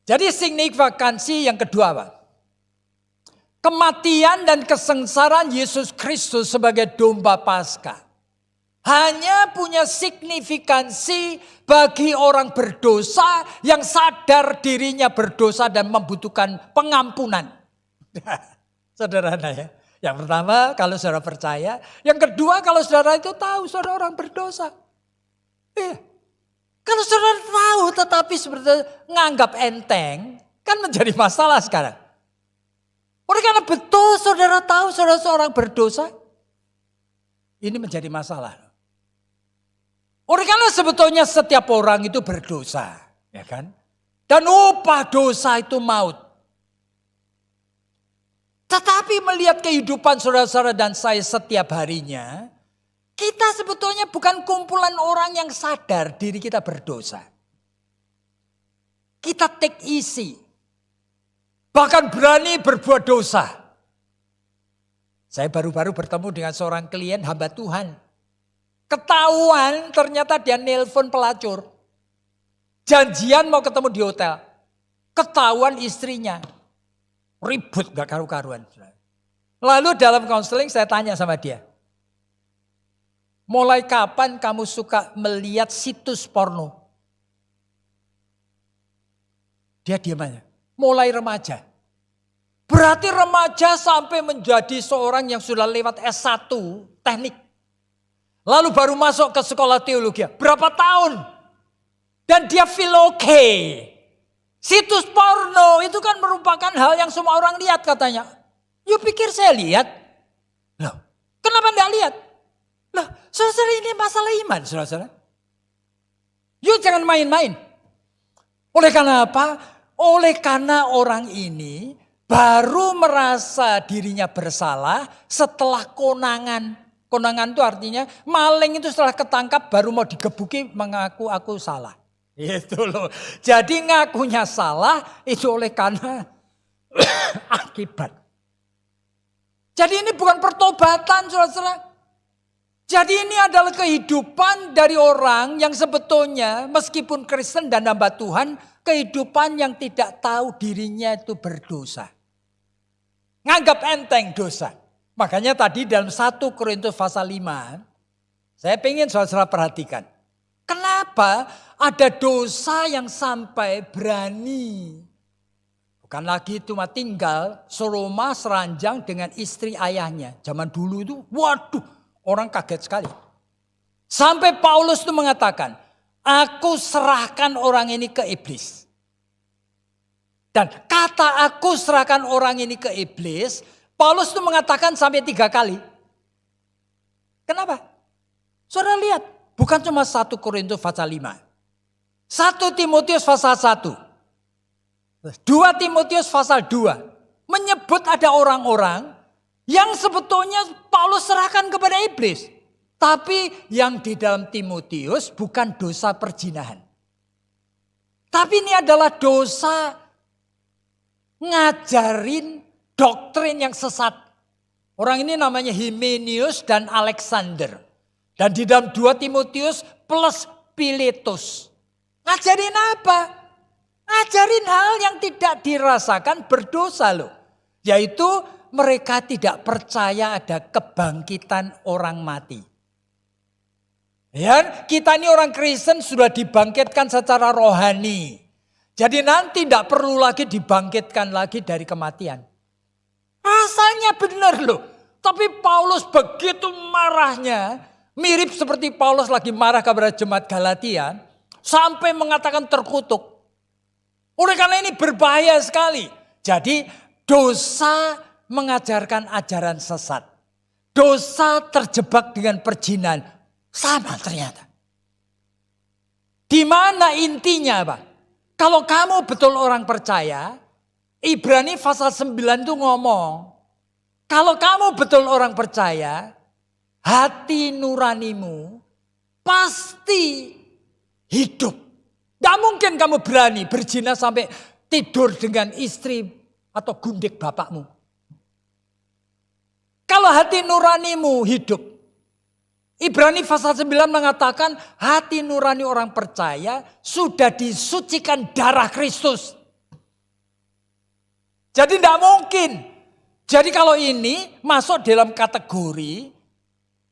Jadi signifikansi yang kedua apa? Kematian dan kesengsaraan Yesus Kristus sebagai domba Paskah hanya punya signifikansi bagi orang berdosa yang sadar dirinya berdosa dan membutuhkan pengampunan. Sederhana ya. Yang pertama kalau saudara percaya. Yang kedua kalau saudara itu tahu saudara orang berdosa. Kalau saudara tahu tetapi sebenarnya nganggap enteng. Kan menjadi masalah sekarang. Oleh karena betul saudara tahu saudara seorang berdosa. Ini menjadi masalah. Oleh karena sebetulnya setiap orang itu berdosa, ya kan? Dan upah dosa itu maut. Tetapi melihat kehidupan saudara-saudara dan saya setiap harinya, kita sebetulnya bukan kumpulan orang yang sadar diri kita berdosa. Kita take easy. Bahkan berani berbuat dosa. Saya baru-baru bertemu dengan seorang klien hamba Tuhan. Ketahuan ternyata dia nelpon pelacur. Janjian mau ketemu di hotel. Ketahuan istrinya. Ribut gak karu-karuan. Lalu dalam konseling saya tanya sama dia. Mulai kapan kamu suka melihat situs porno? Dia diam aja. Mulai remaja. Berarti remaja sampai menjadi seorang yang sudah lewat S1 teknik. Lalu baru masuk ke sekolah teologi. Berapa tahun? Dan dia feel okay. Situs porno itu kan merupakan hal yang semua orang lihat katanya. You pikir saya lihat? Loh, kenapa enggak lihat? Loh, saudara ini masalah iman, saudara. You jangan main-main. Oleh karena apa? Oleh karena orang ini baru merasa dirinya bersalah setelah konangan. Konangan itu artinya maling itu setelah ketangkap baru mau digebuki mengaku aku salah. Itu loh. Jadi ngakunya salah itu oleh karena akibat. Jadi ini bukan pertobatan saudara-saudara. Jadi ini adalah kehidupan dari orang yang sebetulnya meskipun Kristen dan hamba Tuhan. Kehidupan yang tidak tahu dirinya itu berdosa. Nganggap enteng dosa. Makanya tadi dalam 1 Korintus pasal 5, saya ingin saudara perhatikan. Kenapa ada dosa yang sampai berani? Bukan lagi cuma tinggal serumah seranjang dengan istri ayahnya. Zaman dulu itu, waduh, orang kaget sekali. Sampai Paulus itu mengatakan, aku serahkan orang ini ke iblis. Dan kata aku serahkan orang ini ke iblis, Paulus itu mengatakan sampai 3 kali. Kenapa? Saudara lihat, bukan cuma 1 Korintus pasal 5. 1 Timotius pasal 1. 2 Timotius pasal 2. Menyebut ada orang-orang yang sebetulnya Paulus serahkan kepada iblis. Tapi yang di dalam Timotius bukan dosa perzinahan. Tapi ini adalah dosa ngajarin doktrin yang sesat. Orang ini namanya Himenius dan Alexander. Dan di dalam 2 Timotius plus Piletus. Ngajarin apa? Ngajarin hal yang tidak dirasakan berdosa loh. Yaitu mereka tidak percaya ada kebangkitan orang mati. Ya, kita ini orang Kristen sudah dibangkitkan secara rohani. Jadi nanti tidak perlu lagi dibangkitkan lagi dari kematian. Rasanya benar loh. Tapi Paulus begitu marahnya. Mirip seperti Paulus lagi marah kepada jemaat Galatia. Sampai mengatakan terkutuk. Oleh karena ini berbahaya sekali. Jadi dosa mengajarkan ajaran sesat. Dosa terjebak dengan perzinahan. Sama ternyata. Di mana intinya Pak? Kalau kamu betul orang percaya, Ibrani pasal 9 itu ngomong, kalau kamu betul orang percaya, hati nuranimu pasti hidup. Tidak mungkin kamu berani berzina sampai tidur dengan istri atau gundik bapakmu. Kalau hati nuranimu hidup. Ibrani pasal 9 mengatakan hati nurani orang percaya sudah disucikan darah Kristus. Jadi tidak mungkin. Jadi kalau ini masuk dalam kategori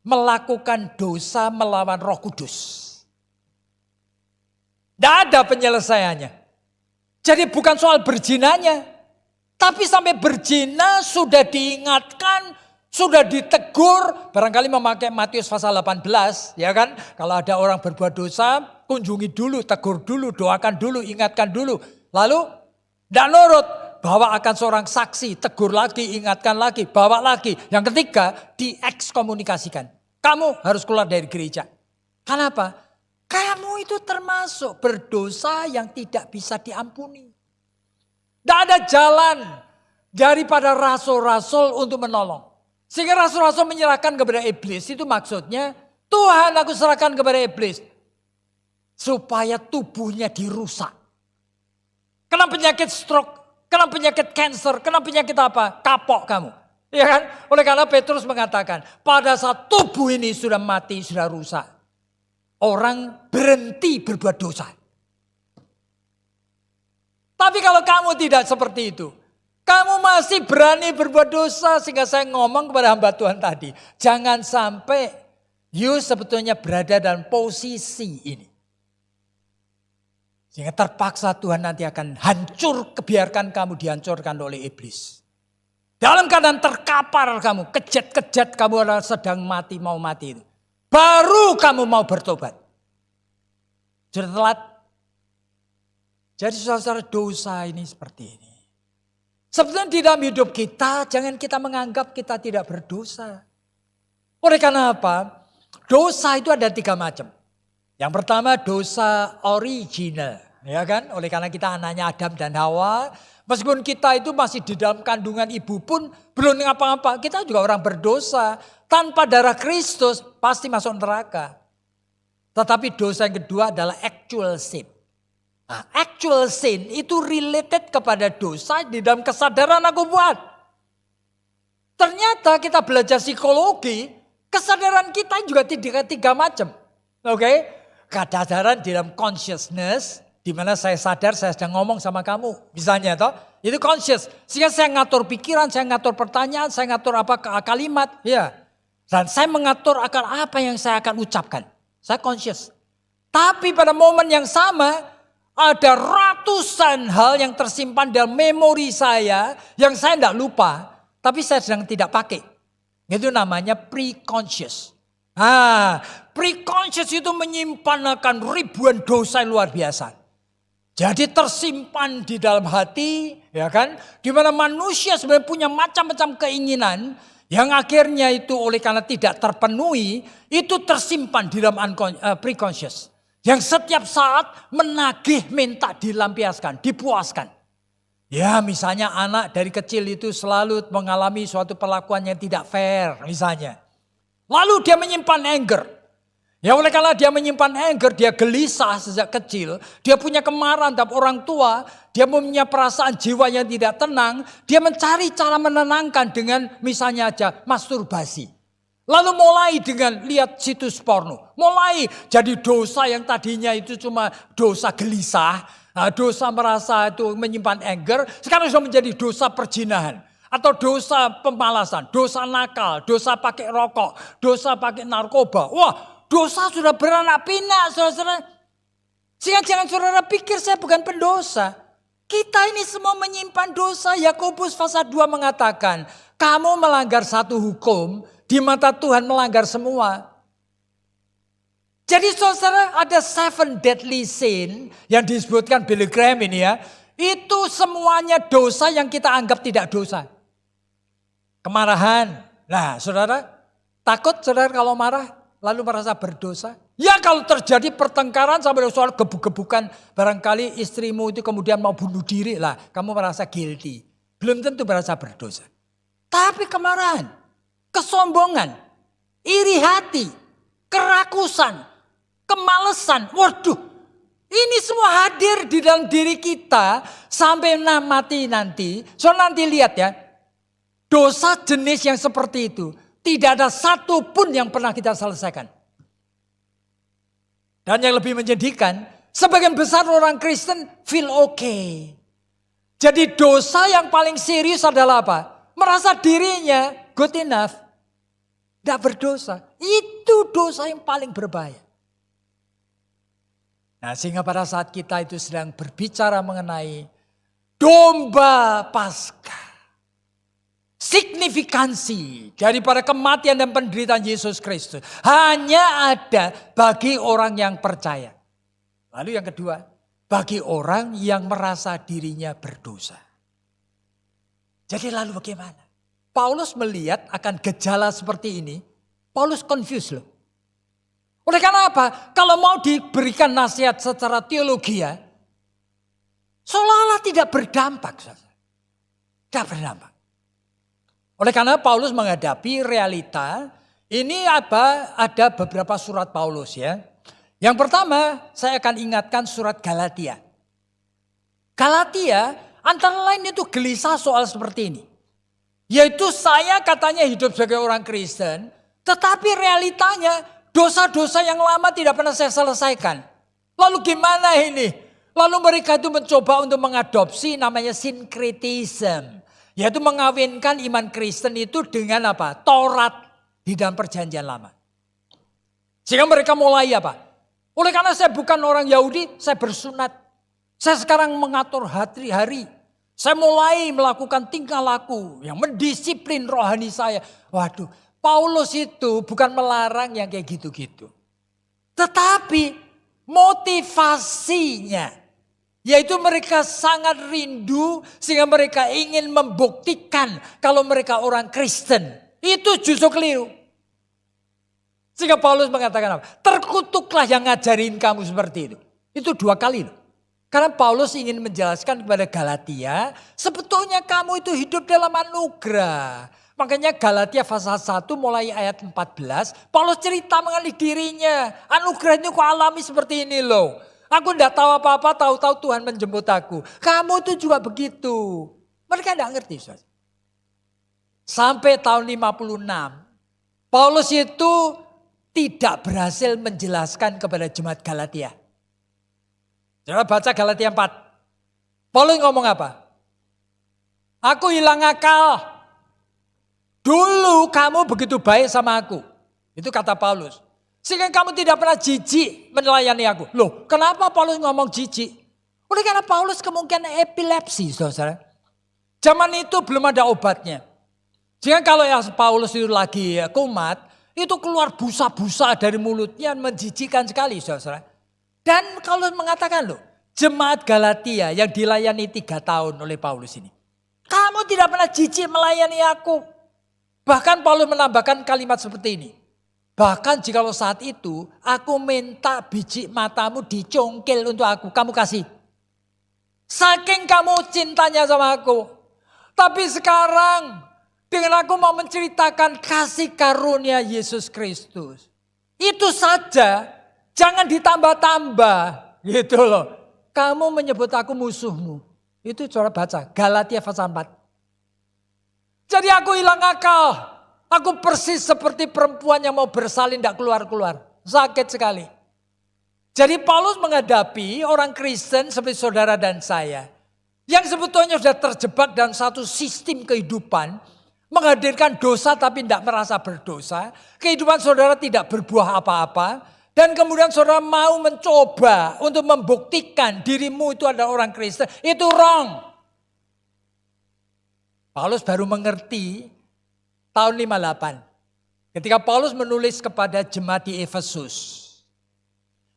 melakukan dosa melawan Roh Kudus. Tidak ada penyelesaiannya. Jadi bukan soal berzinanya. Tapi sampai berzina sudah diingatkan, sudah ditegur. Barangkali memakai Matius pasal 18. Ya kan? Kalau ada orang berbuat dosa, kunjungi dulu, tegur dulu, doakan dulu, ingatkan dulu. Lalu tidak nurut. Bawa akan seorang saksi, tegur lagi, ingatkan lagi, bawa lagi. Yang ketiga, diekskomunikasikan. Kamu harus keluar dari gereja. Kenapa? Kamu itu termasuk berdosa yang tidak bisa diampuni. Tidak ada jalan daripada rasul-rasul untuk menolong. Sehingga rasul-rasul menyerahkan kepada iblis. Itu maksudnya, Tuhan aku serahkan kepada iblis. Supaya tubuhnya dirusak. Kena penyakit stroke, kena penyakit cancer, kena penyakit apa? Kapok kamu. Ya kan? Oleh karena Petrus mengatakan, pada saat tubuh ini sudah mati, sudah rusak. Orang berhenti berbuat dosa. Tapi kalau kamu tidak seperti itu. Kamu masih berani berbuat dosa. Sehingga saya ngomong kepada hamba Tuhan tadi. Jangan sampai you sebetulnya berada dalam posisi ini. Sehingga terpaksa Tuhan nanti akan hancur. Biarkan kamu dihancurkan oleh iblis. Dalam keadaan terkapar kamu. Kejat-kejat kamu adalah sedang mati, mau mati itu. Baru kamu mau bertobat. Sudah telat. Jadi saudara dosa ini seperti ini. Sebetulnya di dalam hidup kita, jangan kita menganggap kita tidak berdosa. Oleh karena apa? Dosa itu ada 3 macam. Yang pertama dosa original. Ya kan? Oleh karena kita anaknya Adam dan Hawa. Meskipun kita itu masih di dalam kandungan ibu pun belum ngapa-ngapa. Kita juga orang berdosa. Tanpa darah Kristus pasti masuk neraka. Tetapi dosa yang kedua adalah actual sin. Nah, actual sin itu related kepada dosa di dalam kesadaran aku buat. Ternyata kita belajar psikologi, kesadaran kita juga 3 macam. Oke? Kesadaran di dalam consciousness, di mana saya sadar saya sedang ngomong sama kamu. Misalnya toh, itu conscious. Sehingga saya ngatur pikiran, saya ngatur pertanyaan, saya ngatur apa kalimat. Ya. Dan saya mengatur akan apa yang saya akan ucapkan. Saya conscious. Tapi pada momen yang sama, ada ratusan hal yang tersimpan dalam memori saya, yang saya tidak lupa, tapi saya sedang tidak pakai. Itu namanya pre-conscious. Pre-conscious itu menyimpan akan ribuan dosa yang luar biasa. Jadi tersimpan di dalam hati, ya kan? Di mana manusia sebenarnya punya macam-macam keinginan, yang akhirnya itu oleh karena tidak terpenuhi, itu tersimpan di dalam pre-conscious. Yang setiap saat menagih minta dilampiaskan, dipuaskan. Ya misalnya anak dari kecil itu selalu mengalami suatu perlakuan yang tidak fair misalnya. Lalu dia menyimpan anger. Ya oleh karena dia menyimpan anger, dia gelisah sejak kecil. Dia punya kemarahan terhadap orang tua. Dia punya perasaan jiwa yang tidak tenang. Dia mencari cara menenangkan dengan misalnya aja masturbasi. Lalu mulai dengan lihat situs porno. Mulai jadi dosa yang tadinya itu cuma dosa gelisah. Dosa merasa itu menyimpan anger. Sekarang sudah menjadi dosa perzinahan. Atau dosa pemalasan. Dosa nakal. Dosa pakai rokok. Dosa pakai narkoba. Wah, dosa sudah beranak pinak, saudara. Sehingga jangan saudara pikir saya bukan pendosa. Kita ini semua menyimpan dosa. Yakobus pasal 2 mengatakan, kamu melanggar satu hukum, di mata Tuhan melanggar semua. Jadi saudara ada 7 deadly sin yang disebutkan Billy Graham ini ya. Itu semuanya dosa yang kita anggap tidak dosa. Kemarahan. Nah saudara, takut saudara kalau marah lalu merasa berdosa? Ya kalau terjadi pertengkaran sampai soal gebuk-gebukan, barangkali istrimu itu kemudian mau bunuh diri lah, kamu merasa guilty. Belum tentu merasa berdosa. Tapi kemarahan, kesombongan, iri hati, kerakusan, kemalesan, waduh Ini semua hadir di dalam diri kita sampai mati nanti. So nanti lihat ya, dosa jenis yang seperti itu tidak ada satu pun yang pernah kita selesaikan. Dan yang lebih menyedihkan, sebagian besar orang Kristen feel okay. Jadi dosa yang paling serius adalah apa? Merasa dirinya good enough. Tidak berdosa. Itu dosa yang paling berbahaya. Nah, sehingga pada saat kita itu sedang berbicara mengenai domba Paskah, signifikansi daripada kematian dan penderitaan Yesus Kristus hanya ada bagi orang yang percaya. Lalu yang kedua, bagi orang yang merasa dirinya berdosa. Jadi lalu bagaimana? Paulus melihat akan gejala seperti ini, Paulus confused loh. Oleh karena apa? Kalau mau diberikan nasihat secara teologi ya, seolah-olah tidak berdampak. Tidak berdampak. Oleh karena Paulus menghadapi realita, ini ada beberapa surat Paulus ya. Yang pertama saya akan ingatkan surat Galatia. Galatia antara lain itu gelisah soal seperti ini. Yaitu saya katanya hidup sebagai orang Kristen, tetapi realitanya dosa-dosa yang lama tidak pernah saya selesaikan. Lalu gimana ini? Lalu mereka itu mencoba untuk mengadopsi namanya sinkretism. Yaitu mengawinkan iman Kristen itu dengan apa? Taurat di dalam perjanjian lama. Sehingga mereka mulai apa? Oleh karena saya bukan orang Yahudi, saya bersunat. Saya sekarang mengatur hari-hari. Saya mulai melakukan tingkah laku yang mendisiplin rohani saya. Waduh, Paulus itu bukan melarang yang kayak gitu-gitu. Tetapi motivasinya, yaitu mereka sangat rindu sehingga mereka ingin membuktikan kalau mereka orang Kristen. Itu justru keliru. Sehingga Paulus mengatakan apa? Terkutuklah yang ngajarin kamu seperti itu. Itu 2 kali loh. Karena Paulus ingin menjelaskan kepada Galatia, sebetulnya kamu itu hidup dalam anugerah. Makanya Galatia pasal 1 mulai ayat 14, Paulus cerita mengenai dirinya. Anugerah itu kok alami seperti ini loh. Aku tidak tahu apa-apa, tahu-tahu Tuhan menjemput aku. Kamu itu juga begitu. Mereka tidak ngerti. Sampai tahun 56, Paulus itu tidak berhasil menjelaskan kepada jemaat Galatia. Coba baca Galatia 4. Paulus ngomong apa? Aku hilang akal. Dulu kamu begitu baik sama aku. Itu kata Paulus. Sehingga kamu tidak pernah jijik melayani aku. Loh, kenapa Paulus ngomong jijik? Oleh karena Paulus kemungkinan epilepsi, saudara. Zaman itu belum ada obatnya. Sehingga kalau ya Paulus itu lagi kumat, itu keluar busa-busa dari mulutnya, menjijikkan sekali, saudara. Dan Paulus mengatakan loh, jemaat Galatia yang dilayani 3 tahun oleh Paulus ini. Kamu tidak pernah jijik melayani aku. Bahkan Paulus menambahkan kalimat seperti ini. Bahkan jikalau saat itu aku minta biji matamu dicongkel untuk aku, kamu kasih. Saking kamu cintanya sama aku. Tapi sekarang dengan aku mau menceritakan kasih karunia Yesus Kristus. Itu saja. Jangan ditambah-tambah gitu loh. Kamu menyebut aku musuhmu. Itu coba baca Galatia pasal 4. Jadi aku hilang akal. Aku persis seperti perempuan yang mau bersalin tidak keluar-keluar. Sakit sekali. Jadi Paulus menghadapi orang Kristen seperti saudara dan saya. Yang sebetulnya sudah terjebak dalam satu sistem kehidupan. Menghadirkan dosa tapi tidak merasa berdosa. Kehidupan saudara tidak berbuah apa-apa. Dan kemudian saudara mau mencoba untuk membuktikan dirimu itu adalah orang Kristen. Itu wrong. Paulus baru mengerti tahun 58. Ketika Paulus menulis kepada jemaat di Efesus.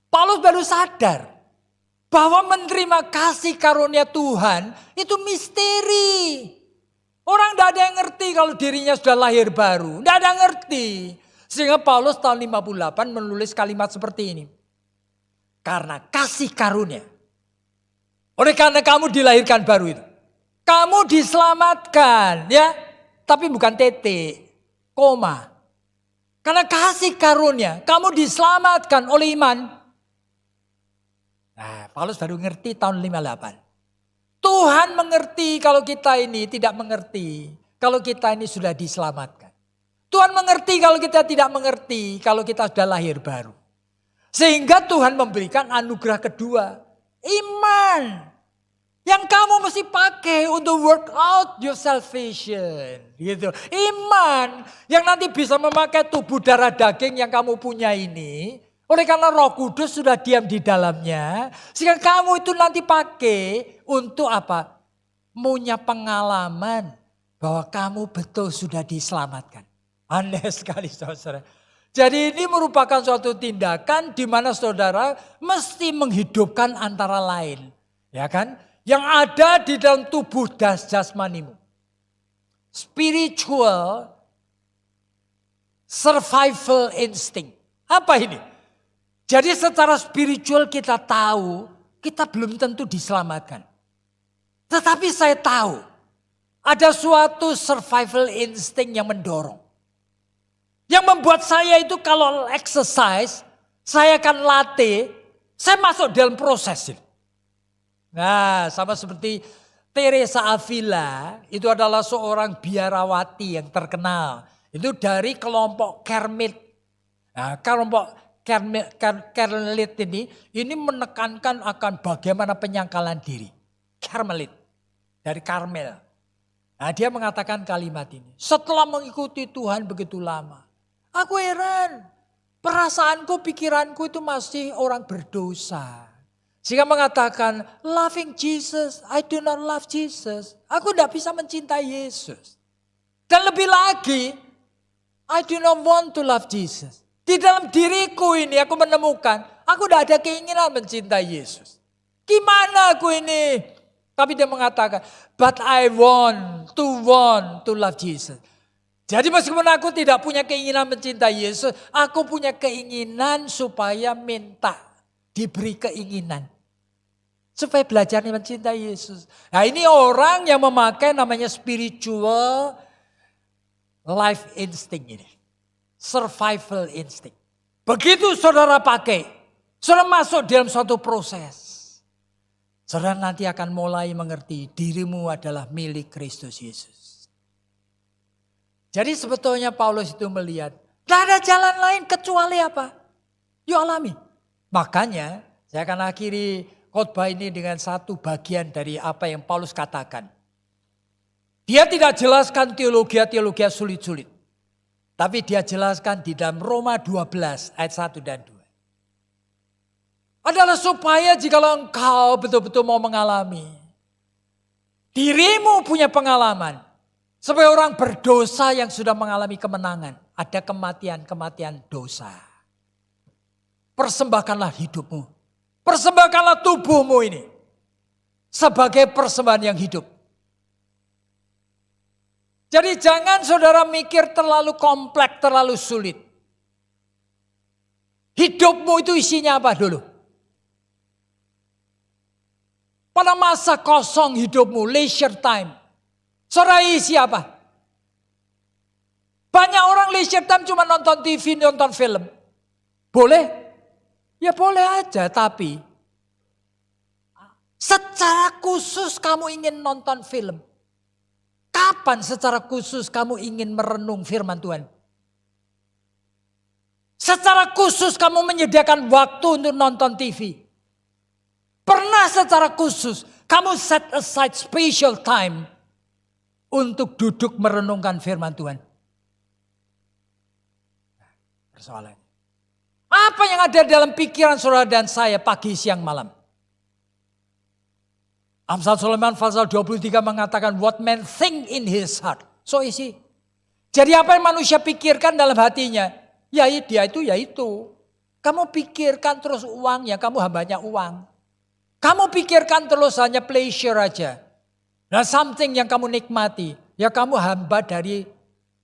Paulus baru sadar bahwa menerima kasih karunia Tuhan itu misteri. Orang tidak ada yang ngerti kalau dirinya sudah lahir baru. Tidak ada yang ngerti. Sehingga Paulus tahun 58 menulis kalimat seperti ini. Karena kasih karunia. Oleh karena kamu dilahirkan baru itu. Kamu diselamatkan ya. Tapi bukan titik. Koma. Karena kasih karunia. Kamu diselamatkan oleh iman. Nah, Paulus baru ngerti tahun 58. Tuhan mengerti kalau kita ini tidak mengerti. Kalau kita ini sudah diselamatkan. Tuhan mengerti kalau kita tidak mengerti. Kalau kita sudah lahir baru. Sehingga Tuhan memberikan anugerah kedua. Iman. Yang kamu mesti pakai untuk work out your salvation. Gitu. Iman. Yang nanti bisa memakai tubuh darah daging yang kamu punya ini. Oleh karena Roh Kudus sudah diam di dalamnya. Sehingga kamu itu nanti pakai untuk apa? Punya pengalaman bahwa kamu betul sudah diselamatkan. Aneh sekali saudara. Jadi ini merupakan suatu tindakan di mana saudara mesti menghidupkan antara lain. Ya kan? Yang ada di dalam tubuh jasmanimu. Spiritual survival instinct. Apa ini? Jadi secara spiritual kita tahu, kita belum tentu diselamatkan. Tetapi saya tahu, ada suatu survival instinct yang mendorong. Yang membuat saya itu kalau exercise, saya akan latih, saya masuk dalam proses ini. Nah, sama seperti Teresa Avila, itu adalah seorang biarawati yang terkenal. Itu dari kelompok Kermit. Nah, kelompok Karmelit ini menekankan akan bagaimana penyangkalan diri. Karmelit. Dari Karmel. Nah, dia mengatakan kalimat ini. Setelah mengikuti Tuhan begitu lama. Aku heran. Perasaanku, pikiranku itu masih orang berdosa. Sehingga mengatakan, loving Jesus, I do not love Jesus. Aku tidak bisa mencintai Yesus. Dan lebih lagi, I do not want to love Jesus. Di dalam diriku ini aku menemukan, aku tidak ada keinginan mencintai Yesus. Gimana aku ini? Tapi dia mengatakan, but I want to love Jesus. Jadi meskipun aku tidak punya keinginan mencintai Yesus, aku punya keinginan supaya minta, diberi keinginan. Supaya belajar mencintai Yesus. Nah ini orang yang memakai namanya spiritual life instinct ini. Survival instinct. Begitu saudara pakai, saudara masuk dalam suatu proses. Saudara nanti akan mulai mengerti dirimu adalah milik Kristus Yesus. Jadi sebetulnya Paulus itu melihat, tidak ada jalan lain kecuali apa? Yuk alami. Makanya saya akan akhiri khotbah ini dengan satu bagian dari apa yang Paulus katakan. Dia tidak jelaskan teologi sulit-sulit. Tapi dia jelaskan di dalam Roma 12 ayat 1 dan 2. Adalah supaya jikalau engkau betul-betul mau mengalami. Dirimu punya pengalaman. Sebagai orang berdosa yang sudah mengalami kemenangan. Ada kematian dosa. Persembahkanlah hidupmu. Persembahkanlah tubuhmu ini. Sebagai persembahan yang hidup. Jadi jangan saudara mikir terlalu kompleks, terlalu sulit. Hidupmu itu isinya apa dulu? Pada masa kosong hidupmu, leisure time. Saudara isi apa? Banyak orang leisure time cuma nonton TV, nonton film. Boleh? Ya boleh aja, tapi secara khusus kamu ingin nonton film. Kapan secara khusus kamu ingin merenung firman Tuhan? Secara khusus kamu menyediakan waktu untuk nonton TV. Pernah secara khusus kamu set aside special time untuk duduk merenungkan firman Tuhan? Persoalannya. Apa yang ada dalam pikiran saudara dan saya pagi, siang, malam? Amsal Sulaiman pasal 23 mengatakan what man think in his heart. So is he. Jadi apa yang manusia pikirkan dalam hatinya? Ya dia itu ya itu. Kamu pikirkan terus uang ya kamu hambanya uang. Kamu pikirkan terus hanya pleasure aja. Nah something yang kamu nikmati. Ya kamu hamba dari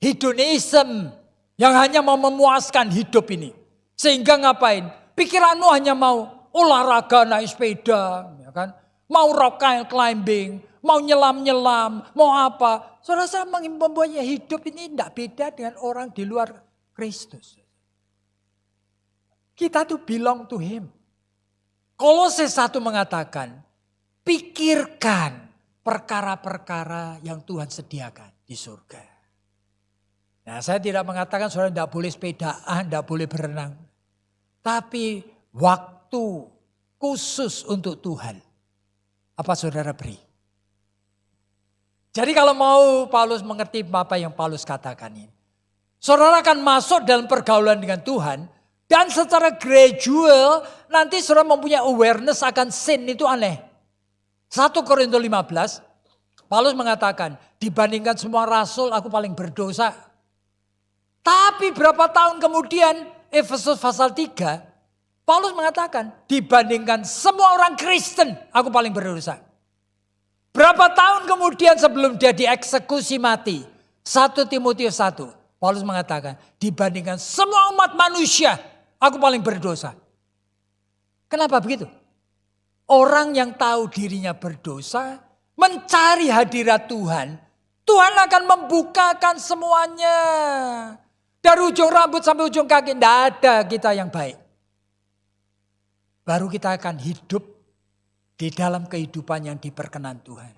hedonism. Yang hanya mau memuaskan hidup ini. Sehingga ngapain? Pikiranmu hanya mau olahraga naik sepeda. Ya kan? Mau rock climbing, mau nyelam-nyelam, mau apa. Saudara membuatnya hidup ini tidak beda dengan orang di luar Kristus. Kita tuh belong to Him. Kolose 1 mengatakan, pikirkan perkara-perkara yang Tuhan sediakan di surga. Nah, saya tidak mengatakan saudara tidak boleh sepedaan, tidak boleh berenang. Tapi waktu khusus untuk Tuhan, apa saudara beri? Jadi kalau mau Paulus mengerti apa yang Paulus katakan ini. Saudara akan masuk dalam pergaulan dengan Tuhan. Dan secara gradual nanti saudara mempunyai awareness akan sin itu aneh. 1 Korintus 15, Paulus mengatakan, dibandingkan semua rasul aku paling berdosa. Tapi berapa tahun kemudian, Efesus pasal 3, Paulus mengatakan, dibandingkan semua orang Kristen aku paling berdosa. Berapa tahun kemudian sebelum dia dieksekusi mati, 1 Timotius 1, Paulus mengatakan, dibandingkan semua umat manusia, aku paling berdosa. Kenapa begitu? Orang yang tahu dirinya berdosa, mencari hadirat Tuhan, Tuhan akan membukakan semuanya. Dari ujung rambut sampai ujung kaki, tidak ada kita yang baik. Baru kita akan hidup di dalam kehidupan yang diperkenan Tuhan.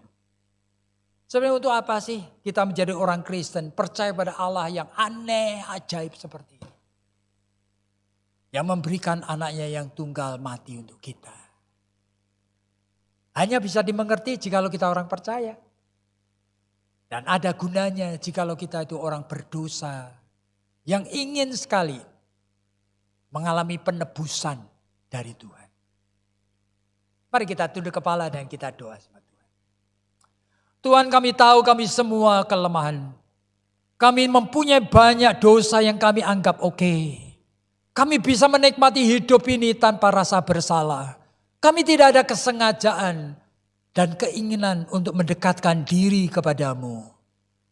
Sebenarnya untuk apa sih kita menjadi orang Kristen, percaya pada Allah yang aneh, ajaib seperti ini. Yang memberikan anaknya yang tunggal mati untuk kita. Hanya bisa dimengerti jikalau kita orang percaya. Dan ada gunanya jikalau kita itu orang berdosa. Yang ingin sekali mengalami penebusan dari Tuhan. Mari kita tunduk kepala dan kita doa sama Tuhan. Tuhan, kami tahu kami semua kelemahan. Kami mempunyai banyak dosa yang kami anggap oke. Kami bisa menikmati hidup ini tanpa rasa bersalah. Kami tidak ada kesengajaan dan keinginan untuk mendekatkan diri kepadamu.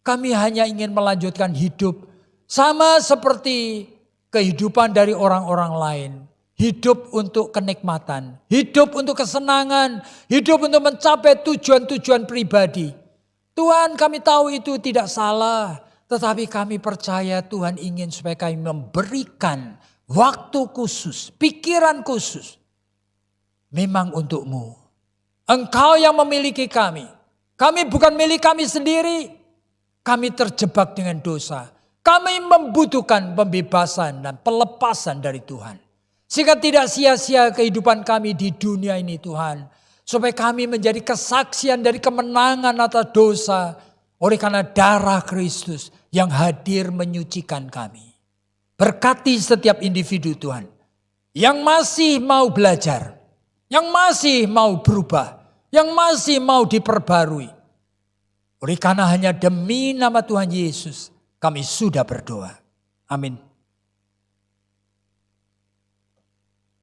Kami hanya ingin melanjutkan hidup sama seperti kehidupan dari orang-orang lain. Hidup untuk kenikmatan, hidup untuk kesenangan, hidup untuk mencapai tujuan-tujuan pribadi. Tuhan, kami tahu itu tidak salah, tetapi kami percaya Tuhan ingin supaya kami memberikan waktu khusus, pikiran khusus. Memang untukmu. Engkau yang memiliki kami. Kami bukan milik kami sendiri. Kami terjebak dengan dosa. Kami membutuhkan pembebasan dan pelepasan dari Tuhan. Sehingga tidak sia-sia kehidupan kami di dunia ini Tuhan. Supaya kami menjadi kesaksian dari kemenangan atas dosa. Oleh karena darah Kristus yang hadir menyucikan kami. Berkati setiap individu Tuhan. Yang masih mau belajar. Yang masih mau berubah. Yang masih mau diperbarui. Oleh karena hanya demi nama Tuhan Yesus. Kami sudah berdoa. Amin.